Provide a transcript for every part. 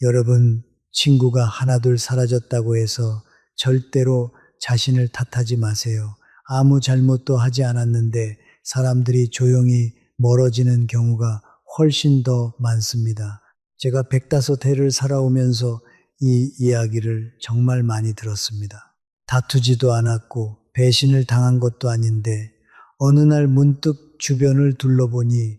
여러분, 친구가 하나둘 사라졌다고 해서 절대로 자신을 탓하지 마세요. 아무 잘못도 하지 않았는데 사람들이 조용히 멀어지는 경우가 훨씬 더 많습니다. 제가 105회를 살아오면서 이 이야기를 정말 많이 들었습니다. 다투지도 않았고 배신을 당한 것도 아닌데 어느 날 문득 주변을 둘러보니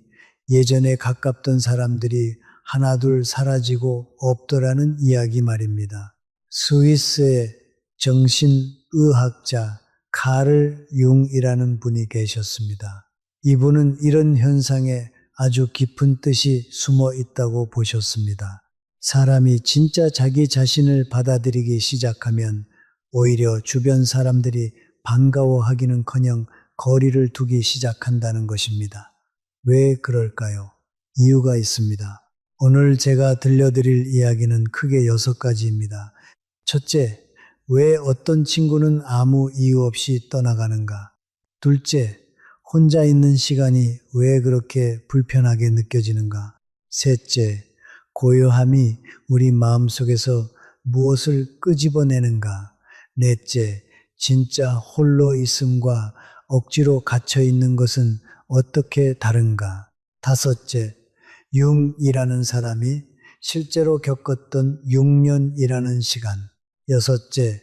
예전에 가깝던 사람들이 하나둘 사라지고 없더라는 이야기 말입니다. 스위스의 정신의학자 카를 융이라는 분이 계셨습니다. 이분은 이런 현상에 아주 깊은 뜻이 숨어 있다고 보셨습니다. 사람이 진짜 자기 자신을 받아들이기 시작하면 오히려 주변 사람들이 반가워하기는커녕 거리를 두기 시작한다는 것입니다. 왜 그럴까요? 이유가 있습니다. 오늘 제가 들려드릴 이야기는 크게 6가지입니다. 첫째, 왜 어떤 친구는 아무 이유 없이 떠나가는가? 둘째, 혼자 있는 시간이 왜 그렇게 불편하게 느껴지는가? 셋째, 고요함이 우리 마음속에서 무엇을 끄집어내는가? 넷째, 진짜 홀로 있음과 억지로 갇혀 있는 것은 어떻게 다른가? 다섯째, 융이라는 사람이 실제로 겪었던 6년이라는 시간. 여섯째,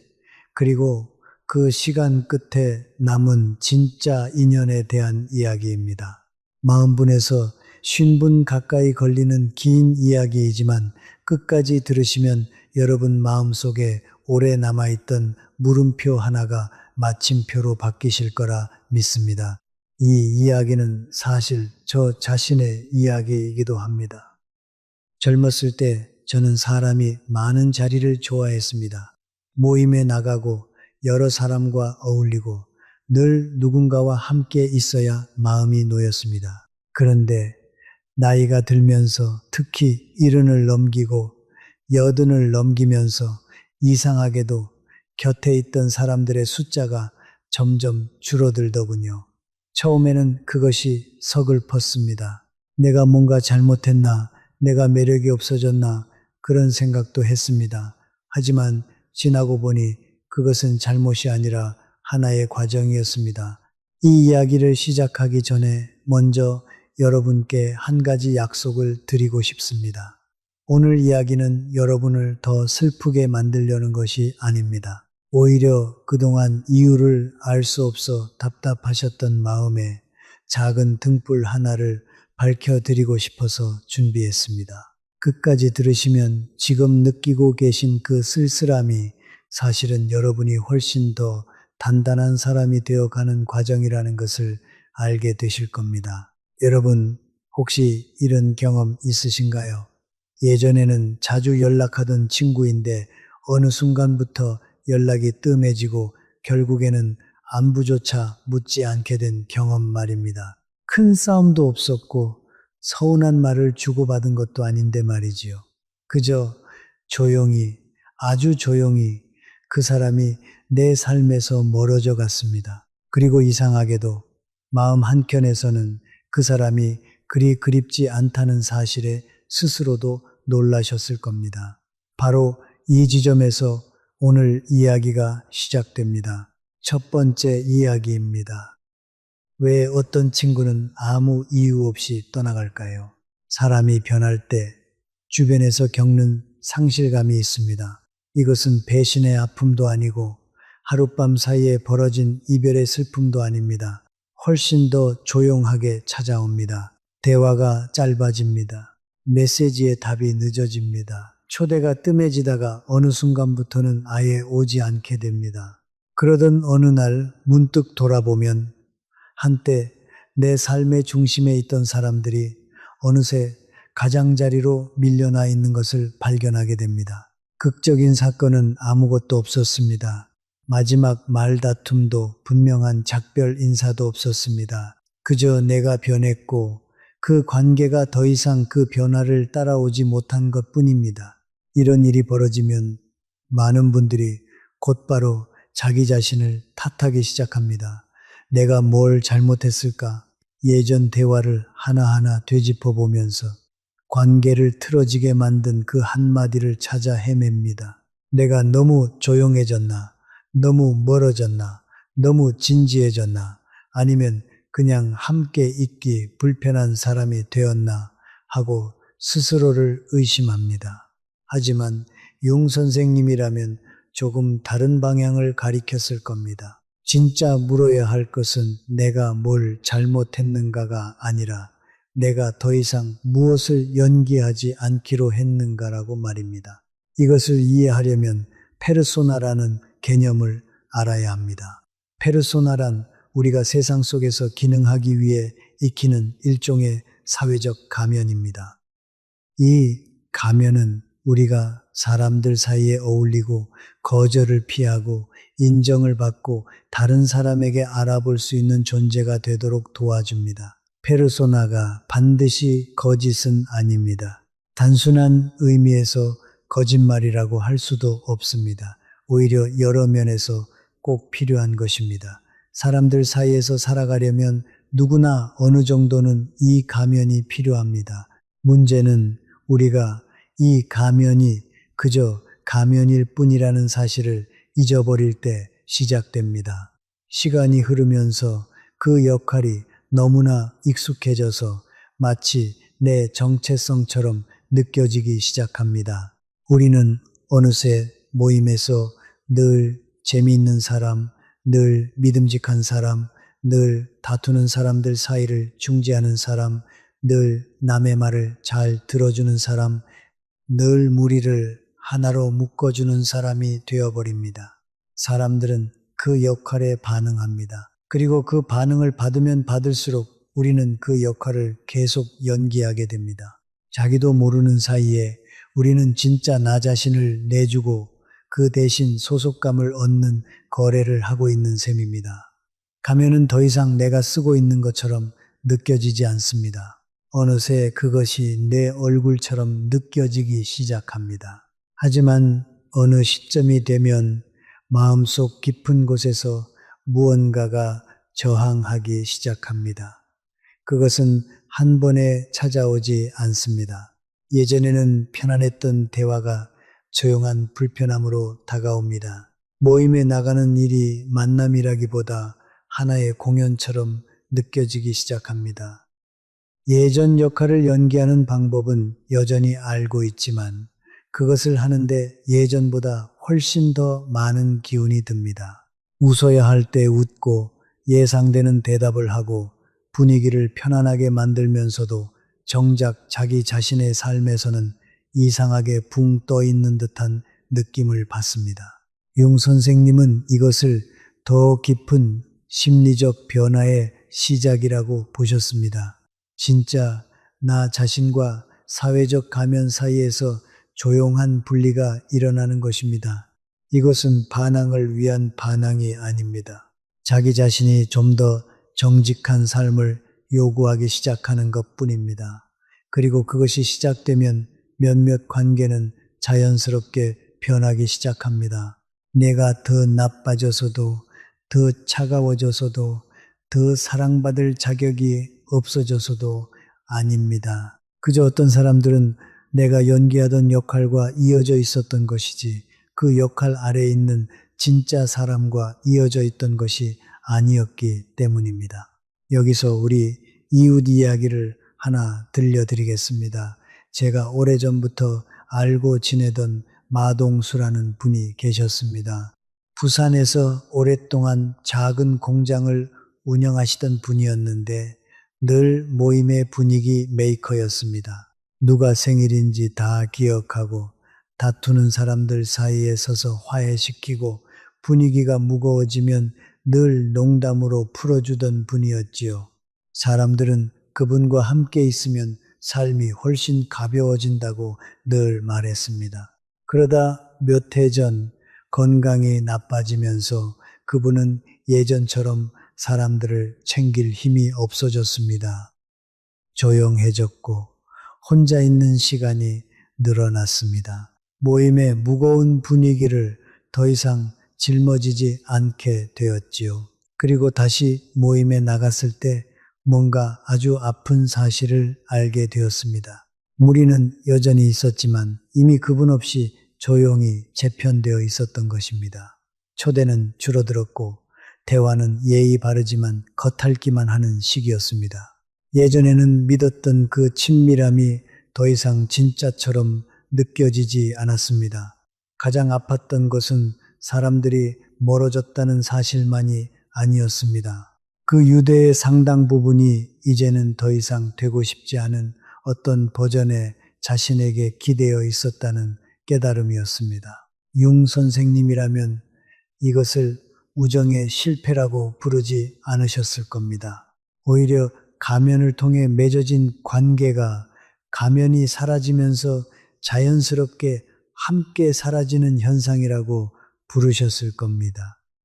그리고 그 시간 끝에 남은 진짜 인연에 대한 이야기입니다. 40분에서 50분 가까이 걸리는 긴 이야기이지만 끝까지 들으시면 여러분 마음속에 오래 남아있던 물음표 하나가 마침표로 바뀌실 거라 믿습니다. 이 이야기는 사실 저 자신의 이야기이기도 합니다. 젊었을 때 저는 사람이 많은 자리를 좋아했습니다. 모임에 나가고 여러 사람과 어울리고 늘 누군가와 함께 있어야 마음이 놓였습니다. 그런데 나이가 들면서 특히 70을 넘기고 80을 넘기면서 이상하게도 곁에 있던 사람들의 숫자가 점점 줄어들더군요. 처음에는 그것이 서글펐습니다. 내가 뭔가 잘못했나, 내가 매력이 없어졌나 그런 생각도 했습니다. 하지만 지나고 보니 그것은 잘못이 아니라 하나의 과정이었습니다. 이 이야기를 시작하기 전에 먼저 여러분께 한 가지 약속을 드리고 싶습니다. 오늘 이야기는 여러분을 더 슬프게 만들려는 것이 아닙니다. 오히려 그동안 이유를 알 수 없어 답답하셨던 마음에 작은 등불 하나를 밝혀드리고 싶어서 준비했습니다. 끝까지 들으시면 지금 느끼고 계신 그 쓸쓸함이 사실은 여러분이 훨씬 더 단단한 사람이 되어가는 과정이라는 것을 알게 되실 겁니다. 여러분, 혹시 이런 경험 있으신가요? 예전에는 자주 연락하던 친구인데 어느 순간부터 연락이 뜸해지고 결국에는 안부조차 묻지 않게 된 경험 말입니다. 큰 싸움도 없었고 서운한 말을 주고받은 것도 아닌데 말이지요. 그저 조용히, 아주 조용히 그 사람이 내 삶에서 멀어져 갔습니다. 그리고 이상하게도 마음 한켠에서는 그 사람이 그리 그립지 않다는 사실에 스스로도 놀라셨을 겁니다. 바로 이 지점에서 오늘 이야기가 시작됩니다. 첫 번째 이야기입니다. 왜 어떤 친구는 아무 이유 없이 떠나갈까요? 사람이 변할 때 주변에서 겪는 상실감이 있습니다. 이것은 배신의 아픔도 아니고 하룻밤 사이에 벌어진 이별의 슬픔도 아닙니다. 훨씬 더 조용하게 찾아옵니다. 대화가 짧아집니다. 메시지의 답이 늦어집니다. 초대가 뜸해지다가 어느 순간부터는 아예 오지 않게 됩니다. 그러던 어느 날 문득 돌아보면 한때 내 삶의 중심에 있던 사람들이 어느새 가장자리로 밀려나 있는 것을 발견하게 됩니다. 극적인 사건은 아무것도 없었습니다. 마지막 말다툼도 분명한 작별 인사도 없었습니다. 그저 내가 변했고 그 관계가 더 이상 그 변화를 따라오지 못한 것뿐입니다. 이런 일이 벌어지면 많은 분들이 곧바로 자기 자신을 탓하기 시작합니다. 내가 뭘 잘못했을까? 예전 대화를 하나하나 되짚어 보면서 관계를 틀어지게 만든 그 한마디를 찾아 헤맵니다. 내가 너무 조용해졌나? 너무 멀어졌나? 너무 진지해졌나? 아니면 그냥 함께 있기 불편한 사람이 되었나? 하고 스스로를 의심합니다. 하지만 용 선생님이라면 조금 다른 방향을 가리켰을 겁니다. 진짜 물어야 할 것은 내가 뭘 잘못했는가가 아니라 내가 더 이상 무엇을 연기하지 않기로 했는가라고 말입니다. 이것을 이해하려면 페르소나라는 개념을 알아야 합니다. 페르소나란 우리가 세상 속에서 기능하기 위해 익히는 일종의 사회적 가면입니다. 이 가면은 우리가 사람들 사이에 어울리고 거절을 피하고 인정을 받고 다른 사람에게 알아볼 수 있는 존재가 되도록 도와줍니다. 페르소나가 반드시 거짓은 아닙니다. 단순한 의미에서 거짓말이라고 할 수도 없습니다. 오히려 여러 면에서 꼭 필요한 것입니다. 사람들 사이에서 살아가려면 누구나 어느 정도는 이 가면이 필요합니다. 문제는 우리가 이 가면이 그저 가면일 뿐이라는 사실을 잊어버릴 때 시작됩니다. 시간이 흐르면서 그 역할이 너무나 익숙해져서 마치 내 정체성처럼 느껴지기 시작합니다. 우리는 어느새 모임에서 늘 재미있는 사람, 늘 믿음직한 사람, 늘 다투는 사람들 사이를 중재하는 사람, 늘 남의 말을 잘 들어주는 사람, 늘 무리를 하나로 묶어주는 사람이 되어버립니다. 사람들은 그 역할에 반응합니다. 그리고 그 반응을 받으면 받을수록 우리는 그 역할을 계속 연기하게 됩니다. 자기도 모르는 사이에 우리는 진짜 나 자신을 내주고 그 대신 소속감을 얻는 거래를 하고 있는 셈입니다. 가면은 더 이상 내가 쓰고 있는 것처럼 느껴지지 않습니다. 어느새 그것이 내 얼굴처럼 느껴지기 시작합니다. 하지만 어느 시점이 되면 마음속 깊은 곳에서 무언가가 저항하기 시작합니다. 그것은 한 번에 찾아오지 않습니다. 예전에는 편안했던 대화가 조용한 불편함으로 다가옵니다. 모임에 나가는 일이 만남이라기보다 하나의 공연처럼 느껴지기 시작합니다. 예전 역할을 연기하는 방법은 여전히 알고 있지만 그것을 하는데 예전보다 훨씬 더 많은 기운이 듭니다. 웃어야 할 때 웃고 예상되는 대답을 하고 분위기를 편안하게 만들면서도 정작 자기 자신의 삶에서는 이상하게 붕 떠 있는 듯한 느낌을 받습니다. 용 선생님은 이것을 더 깊은 심리적 변화의 시작이라고 보셨습니다. 진짜 나 자신과 사회적 가면 사이에서 조용한 분리가 일어나는 것입니다. 이것은 반항을 위한 반항이 아닙니다. 자기 자신이 좀 더 정직한 삶을 요구하기 시작하는 것 뿐입니다. 그리고 그것이 시작되면 몇몇 관계는 자연스럽게 변하기 시작합니다. 내가 더 나빠져서도, 더 차가워져서도, 더 사랑받을 자격이 없어져서도 아닙니다. 그저 어떤 사람들은 내가 연기하던 역할과 이어져 있었던 것이지 그 역할 아래에 있는 진짜 사람과 이어져 있던 것이 아니었기 때문입니다. 여기서 우리 이웃 이야기를 하나 들려드리겠습니다. 제가 오래전부터 알고 지내던 마동수라는 분이 계셨습니다. 부산에서 오랫동안 작은 공장을 운영하시던 분이었는데 늘 모임의 분위기 메이커였습니다. 누가 생일인지 다 기억하고 다투는 사람들 사이에 서서 화해시키고 분위기가 무거워지면 늘 농담으로 풀어주던 분이었지요. 사람들은 그분과 함께 있으면 삶이 훨씬 가벼워진다고 늘 말했습니다. 그러다 몇 해 전 건강이 나빠지면서 그분은 예전처럼 사람들을 챙길 힘이 없어졌습니다. 조용해졌고 혼자 있는 시간이 늘어났습니다. 모임의 무거운 분위기를 더 이상 짊어지지 않게 되었지요. 그리고 다시 모임에 나갔을 때 뭔가 아주 아픈 사실을 알게 되었습니다. 무리는 여전히 있었지만 이미 그분 없이 조용히 재편되어 있었던 것입니다. 초대는 줄어들었고 대화는 예의 바르지만 겉핥기만 하는 시기였습니다. 예전에는 믿었던 그 친밀함이 더 이상 진짜처럼 느껴지지 않았습니다. 가장 아팠던 것은 사람들이 멀어졌다는 사실만이 아니었습니다. 그 유대의 상당 부분이 이제는 더 이상 되고 싶지 않은 어떤 버전의 자신에게 기대어 있었다는 깨달음이었습니다. 융 선생님이라면 이것을 우정의 실패라고 부르지 않으셨을 겁니다. 오히려 가면을 통해 맺어진 관계가 가면이 사라지면서 자연스럽게 함께 사라지는 현상이라고 부르셨을 겁니다.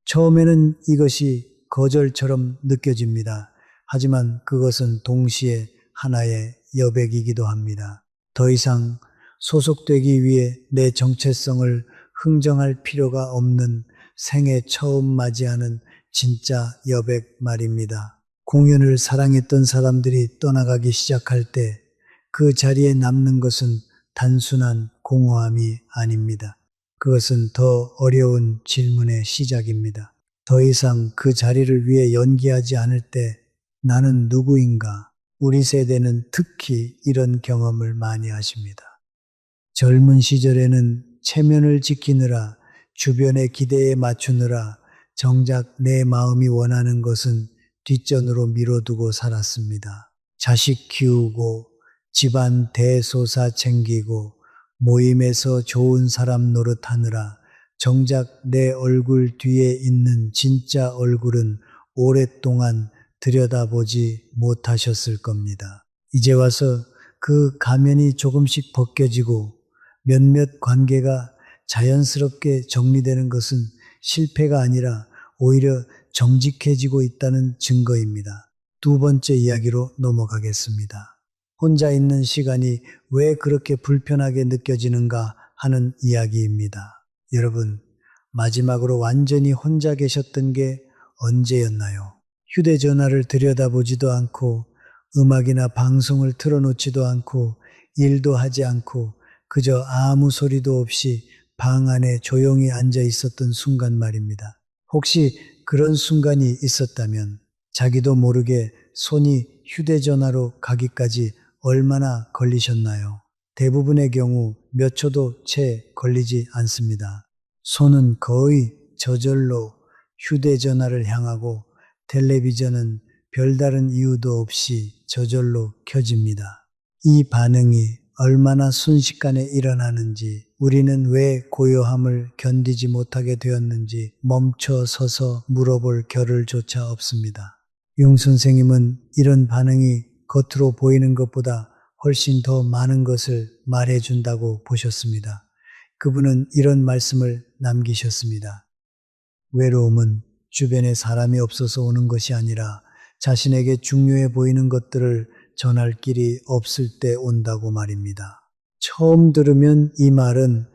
처음에는 이것이 거절처럼 느껴집니다. 하지만 그것은 동시에 하나의 여백이기도 합니다. 더 이상 소속되기 위해 내 정체성을 흥정할 필요가 없는 생애 처음 맞이하는 진짜 여백 말입니다. 공연을 사랑했던 사람들이 떠나가기 시작할 때 그 자리에 남는 것은 단순한 공허함이 아닙니다. 그것은 더 어려운 질문의 시작입니다. 더 이상 그 자리를 위해 연기하지 않을 때 나는 누구인가? 우리 세대는 특히 이런 경험을 많이 하십니다. 젊은 시절에는 체면을 지키느라 주변의 기대에 맞추느라 정작 내 마음이 원하는 것은 뒷전으로 미뤄두고 살았습니다. 자식 키우고 집안 대소사 챙기고 모임에서 좋은 사람 노릇하느라 정작 내 얼굴 뒤에 있는 진짜 얼굴은 오랫동안 들여다보지 못하셨을 겁니다. 이제 와서 그 가면이 조금씩 벗겨지고 몇몇 관계가 자연스럽게 정리되는 것은 실패가 아니라 오히려 정직해지고 있다는 증거입니다. 두 번째 이야기로 넘어가겠습니다. 혼자 있는 시간이 왜 그렇게 불편하게 느껴지는가 하는 이야기입니다. 여러분, 마지막으로 완전히 혼자 계셨던 게 언제였나요? 휴대전화를 들여다보지도 않고 음악이나 방송을 틀어놓지도 않고 일도 하지 않고 그저 아무 소리도 없이 방 안에 조용히 앉아 있었던 순간 말입니다. 혹시 그런 순간이 있었다면 자기도 모르게 손이 휴대전화로 가기까지 얼마나 걸리셨나요? 대부분의 경우 몇 초도 채 걸리지 않습니다. 손은 거의 저절로 휴대전화를 향하고 텔레비전은 별다른 이유도 없이 저절로 켜집니다. 이 반응이 얼마나 순식간에 일어나는지, 우리는 왜 고요함을 견디지 못하게 되었는지 멈춰 서서 물어볼 겨를조차 없습니다. 용 선생님은 이런 반응이 겉으로 보이는 것보다 훨씬 더 많은 것을 말해준다고 보셨습니다. 그분은 이런 말씀을 남기셨습니다. 외로움은 주변에 사람이 없어서 오는 것이 아니라 자신에게 중요해 보이는 것들을 전할 길이 없을 때 온다고 말입니다. 처음 들으면 이 말은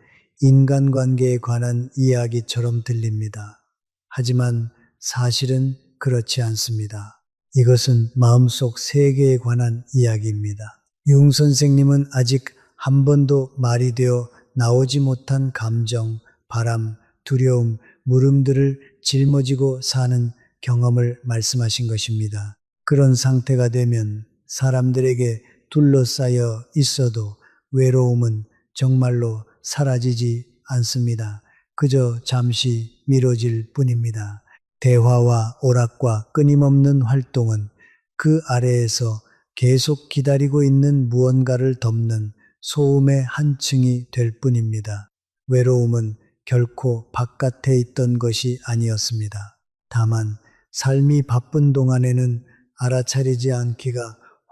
인간관계에 관한 이야기처럼 들립니다. 하지만 사실은 그렇지 않습니다. 이것은 마음속 세계에 관한 이야기입니다. 융 선생님은 아직 한 번도 말이 되어 나오지 못한 감정, 바람, 두려움, 물음들을 짊어지고 사는 경험을 말씀하신 것입니다. 그런 상태가 되면 사람들에게 둘러싸여 있어도 외로움은 정말로 사라지지 않습니다. 그저 잠시 미뤄질 뿐입니다. 대화와 오락과 끊임없는 활동은 그 아래에서 계속 기다리고 있는 무언가를 덮는 소음의 한 층이 될 뿐입니다. 외로움은 결코 바깥에 있던 것이 아니었습니다. 다만 삶이 바쁜 동안에는 알아차리지 않기가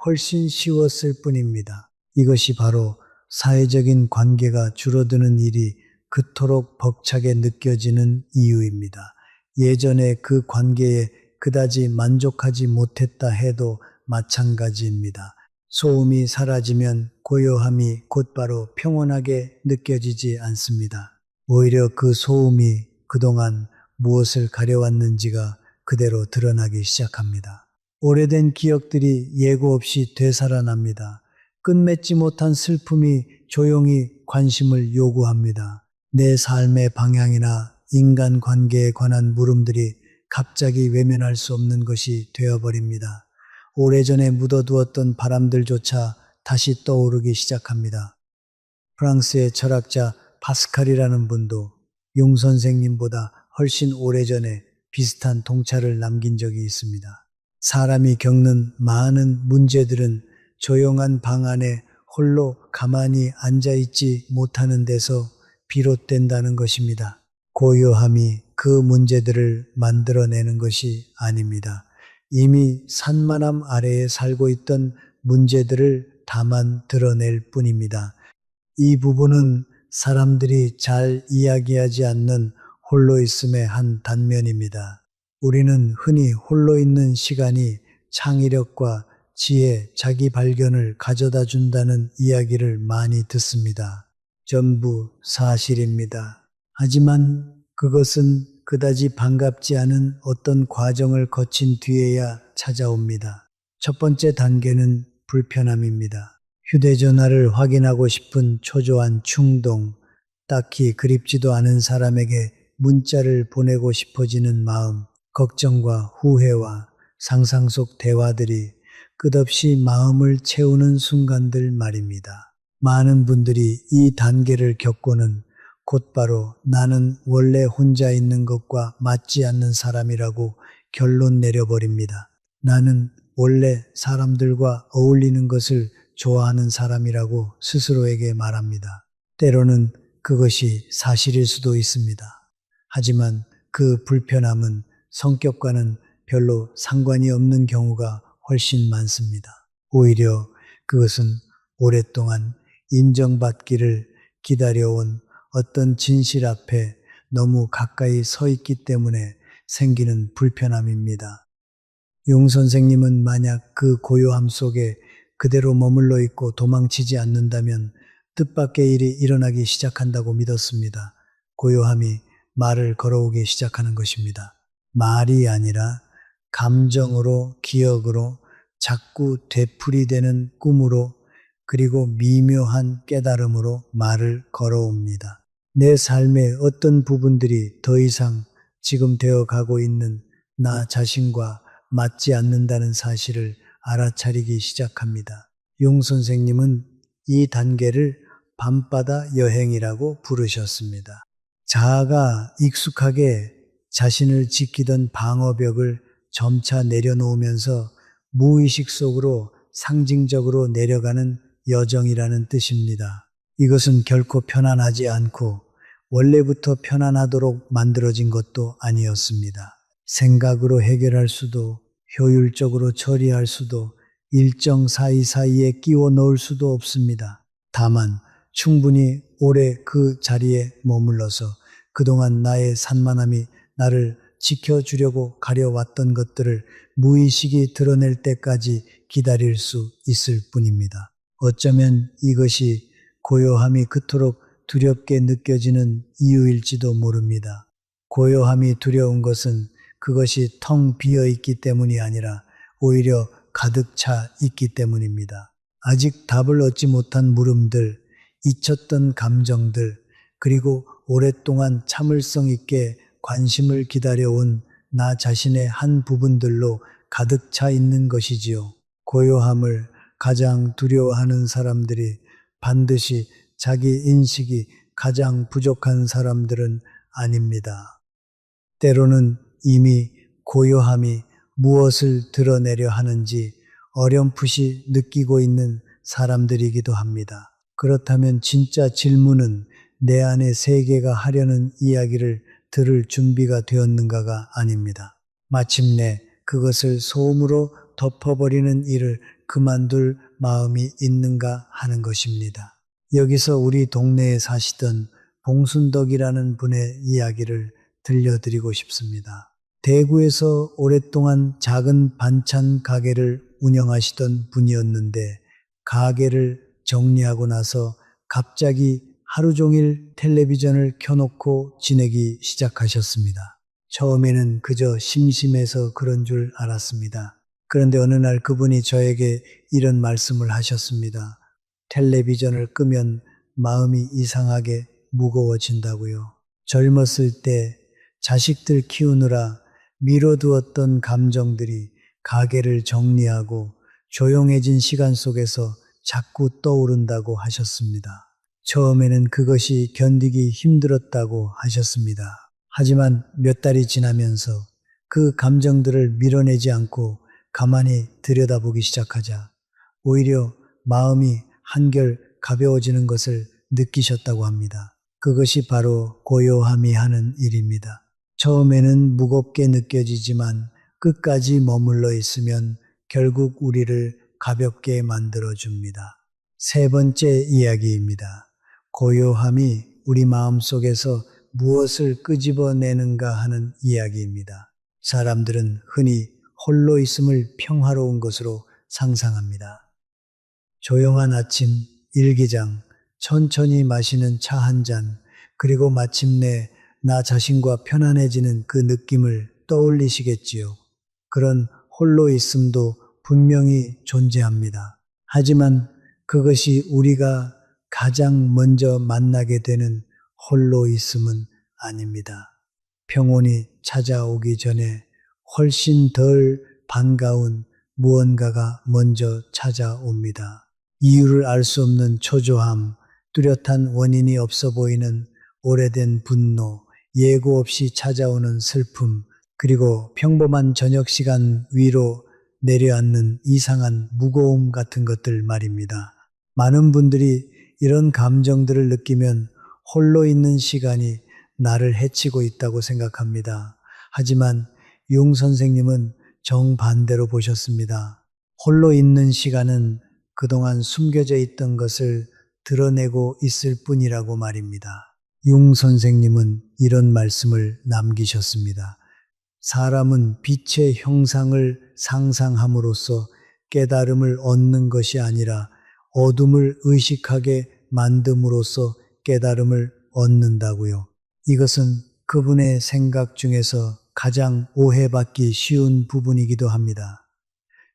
훨씬 쉬웠을 뿐입니다. 이것이 바로 사회적인 관계가 줄어드는 일이 그토록 벅차게 느껴지는 이유입니다. 예전에 그 관계에 그다지 만족하지 못했다 해도 마찬가지입니다. 소음이 사라지면 고요함이 곧바로 평온하게 느껴지지 않습니다. 오히려 그 소음이 그동안 무엇을 가려왔는지가 그대로 드러나기 시작합니다. 오래된 기억들이 예고 없이 되살아납니다. 끝맺지 못한 슬픔이 조용히 관심을 요구합니다. 내 삶의 방향이나 인간관계에 관한 물음들이 갑자기 외면할 수 없는 것이 되어버립니다. 오래전에 묻어두었던 바람들조차 다시 떠오르기 시작합니다. 프랑스의 철학자 파스칼이라는 분도 용 선생님보다 훨씬 오래전에 비슷한 통찰을 남긴 적이 있습니다. 사람이 겪는 많은 문제들은 조용한 방 안에 홀로 가만히 앉아있지 못하는 데서 비롯된다는 것입니다. 고요함이 그 문제들을 만들어내는 것이 아닙니다. 이미 산만함 아래에 살고 있던 문제들을 다만 드러낼 뿐입니다. 이 부분은 사람들이 잘 이야기하지 않는 홀로 있음의 한 단면입니다. 우리는 흔히 홀로 있는 시간이 창의력과 지혜, 자기 발견을 가져다 준다는 이야기를 많이 듣습니다. 전부 사실입니다. 하지만 그것은 그다지 반갑지 않은 어떤 과정을 거친 뒤에야 찾아옵니다. 첫 번째 단계는 불편함입니다. 휴대전화를 확인하고 싶은 초조한 충동, 딱히 그립지도 않은 사람에게 문자를 보내고 싶어지는 마음, 걱정과 후회와 상상 속 대화들이 끝없이 마음을 채우는 순간들 말입니다. 많은 분들이 이 단계를 겪고는 곧바로 나는 원래 혼자 있는 것과 맞지 않는 사람이라고 결론 내려버립니다. 나는 원래 사람들과 어울리는 것을 좋아하는 사람이라고 스스로에게 말합니다. 때로는 그것이 사실일 수도 있습니다. 하지만 그 불편함은 성격과는 별로 상관이 없는 경우가 훨씬 많습니다. 오히려 그것은 오랫동안 인정받기를 기다려온 어떤 진실 앞에 너무 가까이 서 있기 때문에 생기는 불편함입니다. 용 선생님은 만약 그 고요함 속에 그대로 머물러 있고 도망치지 않는다면 뜻밖의 일이 일어나기 시작한다고 믿었습니다. 고요함이 말을 걸어오기 시작하는 것입니다. 말이 아니라 감정으로, 기억으로, 자꾸 되풀이되는 꿈으로, 그리고 미묘한 깨달음으로 말을 걸어옵니다. 내 삶의 어떤 부분들이 더 이상 지금 되어 가고 있는 나 자신과 맞지 않는다는 사실을 알아차리기 시작합니다. 용 선생님은 이 단계를 밤바다 여행이라고 부르셨습니다. 자아가 익숙하게 자신을 지키던 방어벽을 점차 내려놓으면서 무의식 속으로 상징적으로 내려가는 여정이라는 뜻입니다. 이것은 결코 편안하지 않고 원래부터 편안하도록 만들어진 것도 아니었습니다. 생각으로 해결할 수도, 효율적으로 처리할 수도, 일정 사이사이에 끼워 넣을 수도 없습니다. 다만 충분히 오래 그 자리에 머물러서 그동안 나의 산만함이 나를 지켜주려고 가려왔던 것들을 무의식이 드러낼 때까지 기다릴 수 있을 뿐입니다. 어쩌면 이것이 고요함이 그토록 두렵게 느껴지는 이유일지도 모릅니다. 고요함이 두려운 것은 그것이 텅 비어 있기 때문이 아니라 오히려 가득 차 있기 때문입니다. 아직 답을 얻지 못한 물음들, 잊혔던 감정들, 그리고 오랫동안 참을성 있게 관심을 기다려온 나 자신의 한 부분들로 가득 차 있는 것이지요. 고요함을 가장 두려워하는 사람들이 반드시 자기 인식이 가장 부족한 사람들은 아닙니다. 때로는 이미 고요함이 무엇을 드러내려 하는지 어렴풋이 느끼고 있는 사람들이기도 합니다. 그렇다면 진짜 질문은 내 안의 세계가 하려는 이야기를 들을 준비가 되었는가가 아닙니다. 마침내 그것을 소음으로 덮어버리는 일을 그만둘 마음이 있는가 하는 것입니다. 여기서 우리 동네에 사시던 봉순덕이라는 분의 이야기를 들려드리고 싶습니다. 대구에서 오랫동안 작은 반찬 가게를 운영하시던 분이었는데 가게를 정리하고 나서 갑자기 하루 종일 텔레비전을 켜놓고 지내기 시작하셨습니다. 처음에는 그저 심심해서 그런 줄 알았습니다. 그런데 어느 날 그분이 저에게 이런 말씀을 하셨습니다. 텔레비전을 끄면 마음이 이상하게 무거워진다고요. 젊었을 때 자식들 키우느라 미뤄두었던 감정들이 가게를 정리하고 조용해진 시간 속에서 자꾸 떠오른다고 하셨습니다. 처음에는 그것이 견디기 힘들었다고 하셨습니다. 하지만 몇 달이 지나면서 그 감정들을 밀어내지 않고 가만히 들여다보기 시작하자 오히려 마음이 한결 가벼워지는 것을 느끼셨다고 합니다. 그것이 바로 고요함이 하는 일입니다. 처음에는 무겁게 느껴지지만 끝까지 머물러 있으면 결국 우리를 가볍게 만들어줍니다. 세 번째 이야기입니다. 고요함이 우리 마음속에서 무엇을 끄집어내는가 하는 이야기입니다. 사람들은 흔히 홀로 있음을 평화로운 것으로 상상합니다. 조용한 아침, 일기장, 천천히 마시는 차 한 잔, 그리고 마침내 나 자신과 편안해지는 그 느낌을 떠올리시겠지요. 그런 홀로 있음도 분명히 존재합니다. 하지만 그것이 우리가 가장 먼저 만나게 되는 홀로 있음은 아닙니다. 평온이 찾아오기 전에 훨씬 덜 반가운 무언가가 먼저 찾아옵니다. 이유를 알 수 없는 초조함, 뚜렷한 원인이 없어 보이는 오래된 분노, 예고 없이 찾아오는 슬픔, 그리고 평범한 저녁 시간 위로 내려앉는 이상한 무거움 같은 것들 말입니다. 많은 분들이 이런 감정들을 느끼면 홀로 있는 시간이 나를 해치고 있다고 생각합니다. 하지만 융 선생님은 정반대로 보셨습니다. 홀로 있는 시간은 그동안 숨겨져 있던 것을 드러내고 있을 뿐이라고 말입니다. 융 선생님은 이런 말씀을 남기셨습니다. 사람은 빛의 형상을 상상함으로써 깨달음을 얻는 것이 아니라 어둠을 의식하게 만듦으로써 깨달음을 얻는다고요. 이것은 그분의 생각 중에서 가장 오해받기 쉬운 부분이기도 합니다.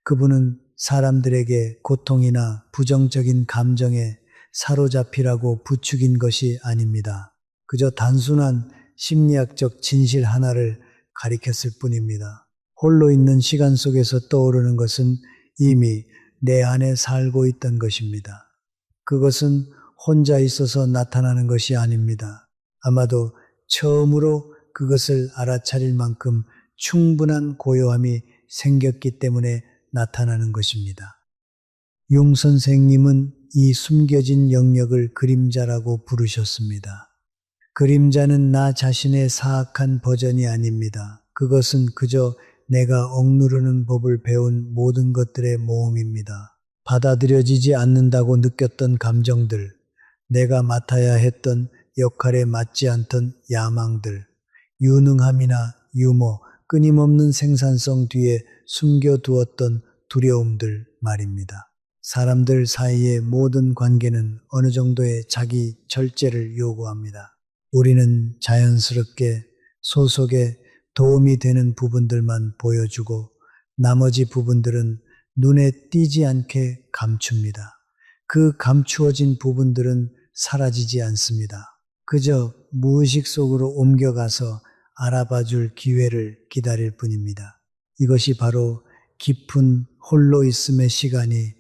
그분은 사람들에게 고통이나 부정적인 감정에 사로잡히라고 부추긴 것이 아닙니다. 그저 단순한 심리학적 진실 하나를 가리켰을 뿐입니다. 홀로 있는 시간 속에서 떠오르는 것은 이미 내 안에 살고 있던 것입니다. 그것은 혼자 있어서 나타나는 것이 아닙니다. 아마도 처음으로 그것을 알아차릴 만큼 충분한 고요함이 생겼기 때문에 나타나는 것입니다. 융 선생님은 이 숨겨진 영역을 그림자라고 부르셨습니다. 그림자는 나 자신의 사악한 버전이 아닙니다. 그것은 그저 내가 억누르는 법을 배운 모든 것들의 모음입니다. 받아들여지지 않는다고 느꼈던 감정들, 내가 맡아야 했던 역할에 맞지 않던 야망들, 유능함이나 유머, 끊임없는 생산성 뒤에 숨겨두었던 두려움들 말입니다. 사람들 사이의 모든 관계는 어느 정도의 자기 절제를 요구합니다. 우리는 자연스럽게 소속에 도움이 되는 부분들만 보여주고 나머지 부분들은 눈에 띄지 않게 감춥니다. 그 감추어진 부분들은 사라지지 않습니다. 그저 무의식 속으로 옮겨가서 알아봐 줄 기회를 기다릴 뿐입니다. 이것이 바로 깊은 홀로 있음의 시간이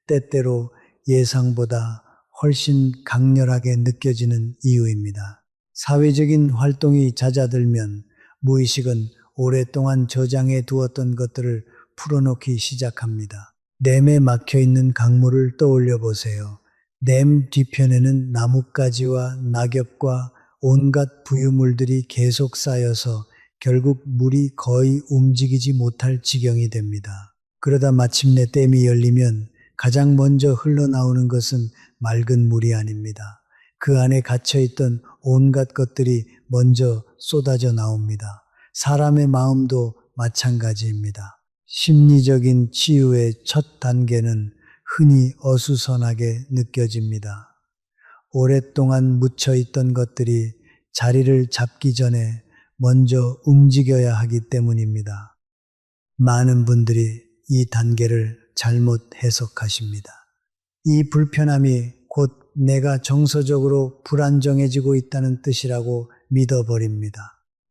때때로 예상보다 훨씬 강렬하게 느껴지는 이유입니다. 사회적인 활동이 잦아들면 무의식은 오랫동안 저장해 두었던 것들을 풀어놓기 시작합니다. 댐에 막혀있는 강물을 떠올려 보세요. 댐 뒤편에는 나뭇가지와 낙엽과 온갖 부유물들이 계속 쌓여서 결국 물이 거의 움직이지 못할 지경이 됩니다. 그러다 마침내 댐이 열리면 가장 먼저 흘러나오는 것은 맑은 물이 아닙니다. 그 안에 갇혀있던 온갖 것들이 먼저 쏟아져 나옵니다. 사람의 마음도 마찬가지입니다. 심리적인 치유의 첫 단계는 흔히 어수선하게 느껴집니다. 오랫동안 묻혀있던 것들이 자리를 잡기 전에 먼저 움직여야 하기 때문입니다. 많은 분들이 이 단계를 잘못 해석하십니다. 이 불편함이 곧 내가 정서적으로 불안정해지고 있다는 뜻이라고 믿어버립니다.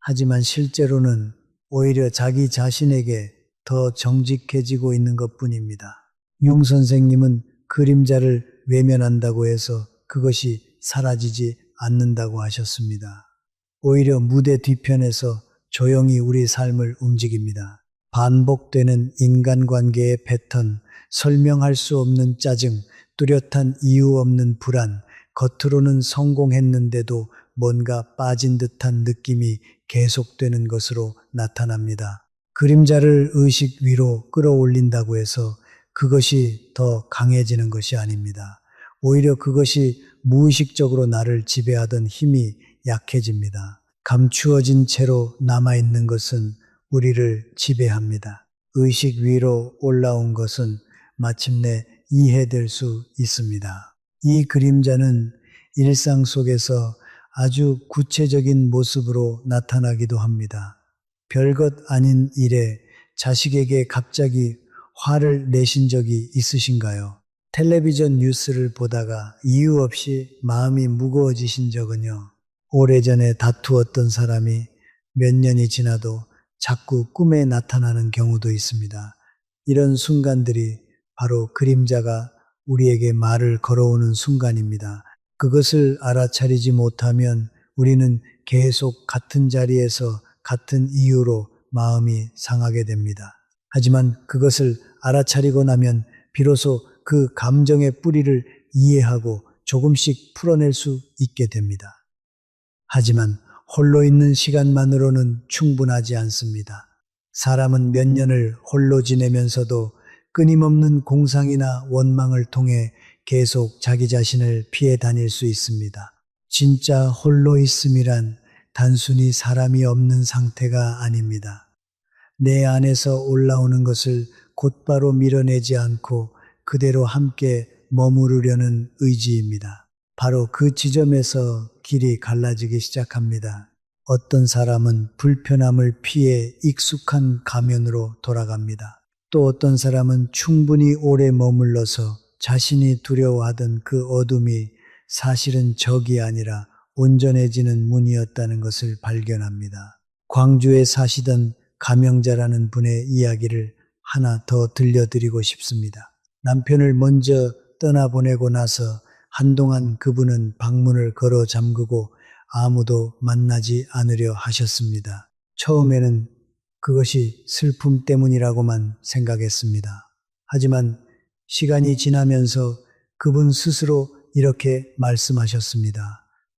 하지만 실제로는 오히려 자기 자신에게 더 정직해지고 있는 것 뿐입니다. 융 선생님은 그림자를 외면한다고 해서 그것이 사라지지 않는다고 하셨습니다. 오히려 무대 뒤편에서 조용히 우리 삶을 움직입니다. 반복되는 인간관계의 패턴, 설명할 수 없는 짜증, 뚜렷한 이유 없는 불안, 겉으로는 성공했는데도 뭔가 빠진 듯한 느낌이 계속되는 것으로 나타납니다. 그림자를 의식 위로 끌어올린다고 해서 그것이 더 강해지는 것이 아닙니다. 오히려 그것이 무의식적으로 나를 지배하던 힘이 약해집니다. 감추어진 채로 남아있는 것은 우리를 지배합니다. 의식 위로 올라온 것은 마침내 이해될 수 있습니다. 이 그림자는 일상 속에서 아주 구체적인 모습으로 나타나기도 합니다. 별것 아닌 일에 자식에게 갑자기 화를 내신 적이 있으신가요? 텔레비전 뉴스를 보다가 이유 없이 마음이 무거워지신 적은요? 오래전에 다투었던 사람이 몇 년이 지나도 자꾸 꿈에 나타나는 경우도 있습니다. 이런 순간들이 바로 그림자가 우리에게 말을 걸어오는 순간입니다. 그것을 알아차리지 못하면 우리는 계속 같은 자리에서 같은 이유로 마음이 상하게 됩니다. 하지만 그것을 알아차리고 나면 비로소 그 감정의 뿌리를 이해하고 조금씩 풀어낼 수 있게 됩니다. 하지만 홀로 있는 시간만으로는 충분하지 않습니다. 사람은 몇 년을 홀로 지내면서도 끊임없는 공상이나 원망을 통해 계속 자기 자신을 피해 다닐 수 있습니다. 진짜 홀로 있음이란 단순히 사람이 없는 상태가 아닙니다. 내 안에서 올라오는 것을 곧바로 밀어내지 않고 그대로 함께 머무르려는 의지입니다. 바로 그 지점에서 길이 갈라지기 시작합니다. 어떤 사람은 불편함을 피해 익숙한 가면으로 돌아갑니다. 또 어떤 사람은 충분히 오래 머물러서 자신이 두려워하던 그 어둠이 사실은 적이 아니라 온전해지는 문이었다는 것을 발견합니다. 광주에 사시던 가명자라는 분의 이야기를 하나 더 들려드리고 싶습니다. 남편을 먼저 떠나보내고 나서 한동안 그분은 방문을 걸어 잠그고 아무도 만나지 않으려 하셨습니다. 처음에는 그것이 슬픔 때문이라고만 생각했습니다. 하지만 시간이 지나면서 그분 스스로 이렇게 말씀하셨습니다.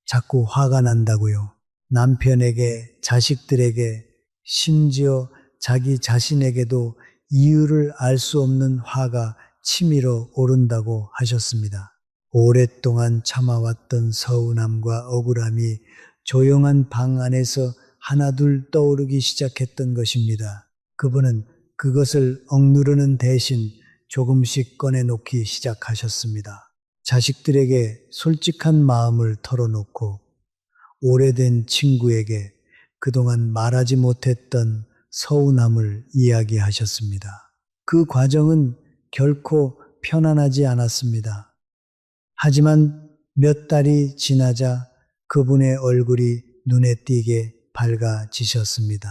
자꾸 화가 난다고요. 남편에게, 자식들에게, 심지어 자기 자신에게도 이유를 알 수 없는 화가 치밀어 오른다고 하셨습니다. 오랫동안 참아왔던 서운함과 억울함이 조용한 방 안에서 하나둘 떠오르기 시작했던 것입니다. 그분은 그것을 억누르는 대신 조금씩 꺼내놓기 시작하셨습니다. 자식들에게 솔직한 마음을 털어놓고 오래된 친구에게 그동안 말하지 못했던 서운함을 이야기하셨습니다. 그 과정은 결코 편안하지 않았습니다. 하지만 몇 달이 지나자 그분의 얼굴이 눈에 띄게 밝아지셨습니다.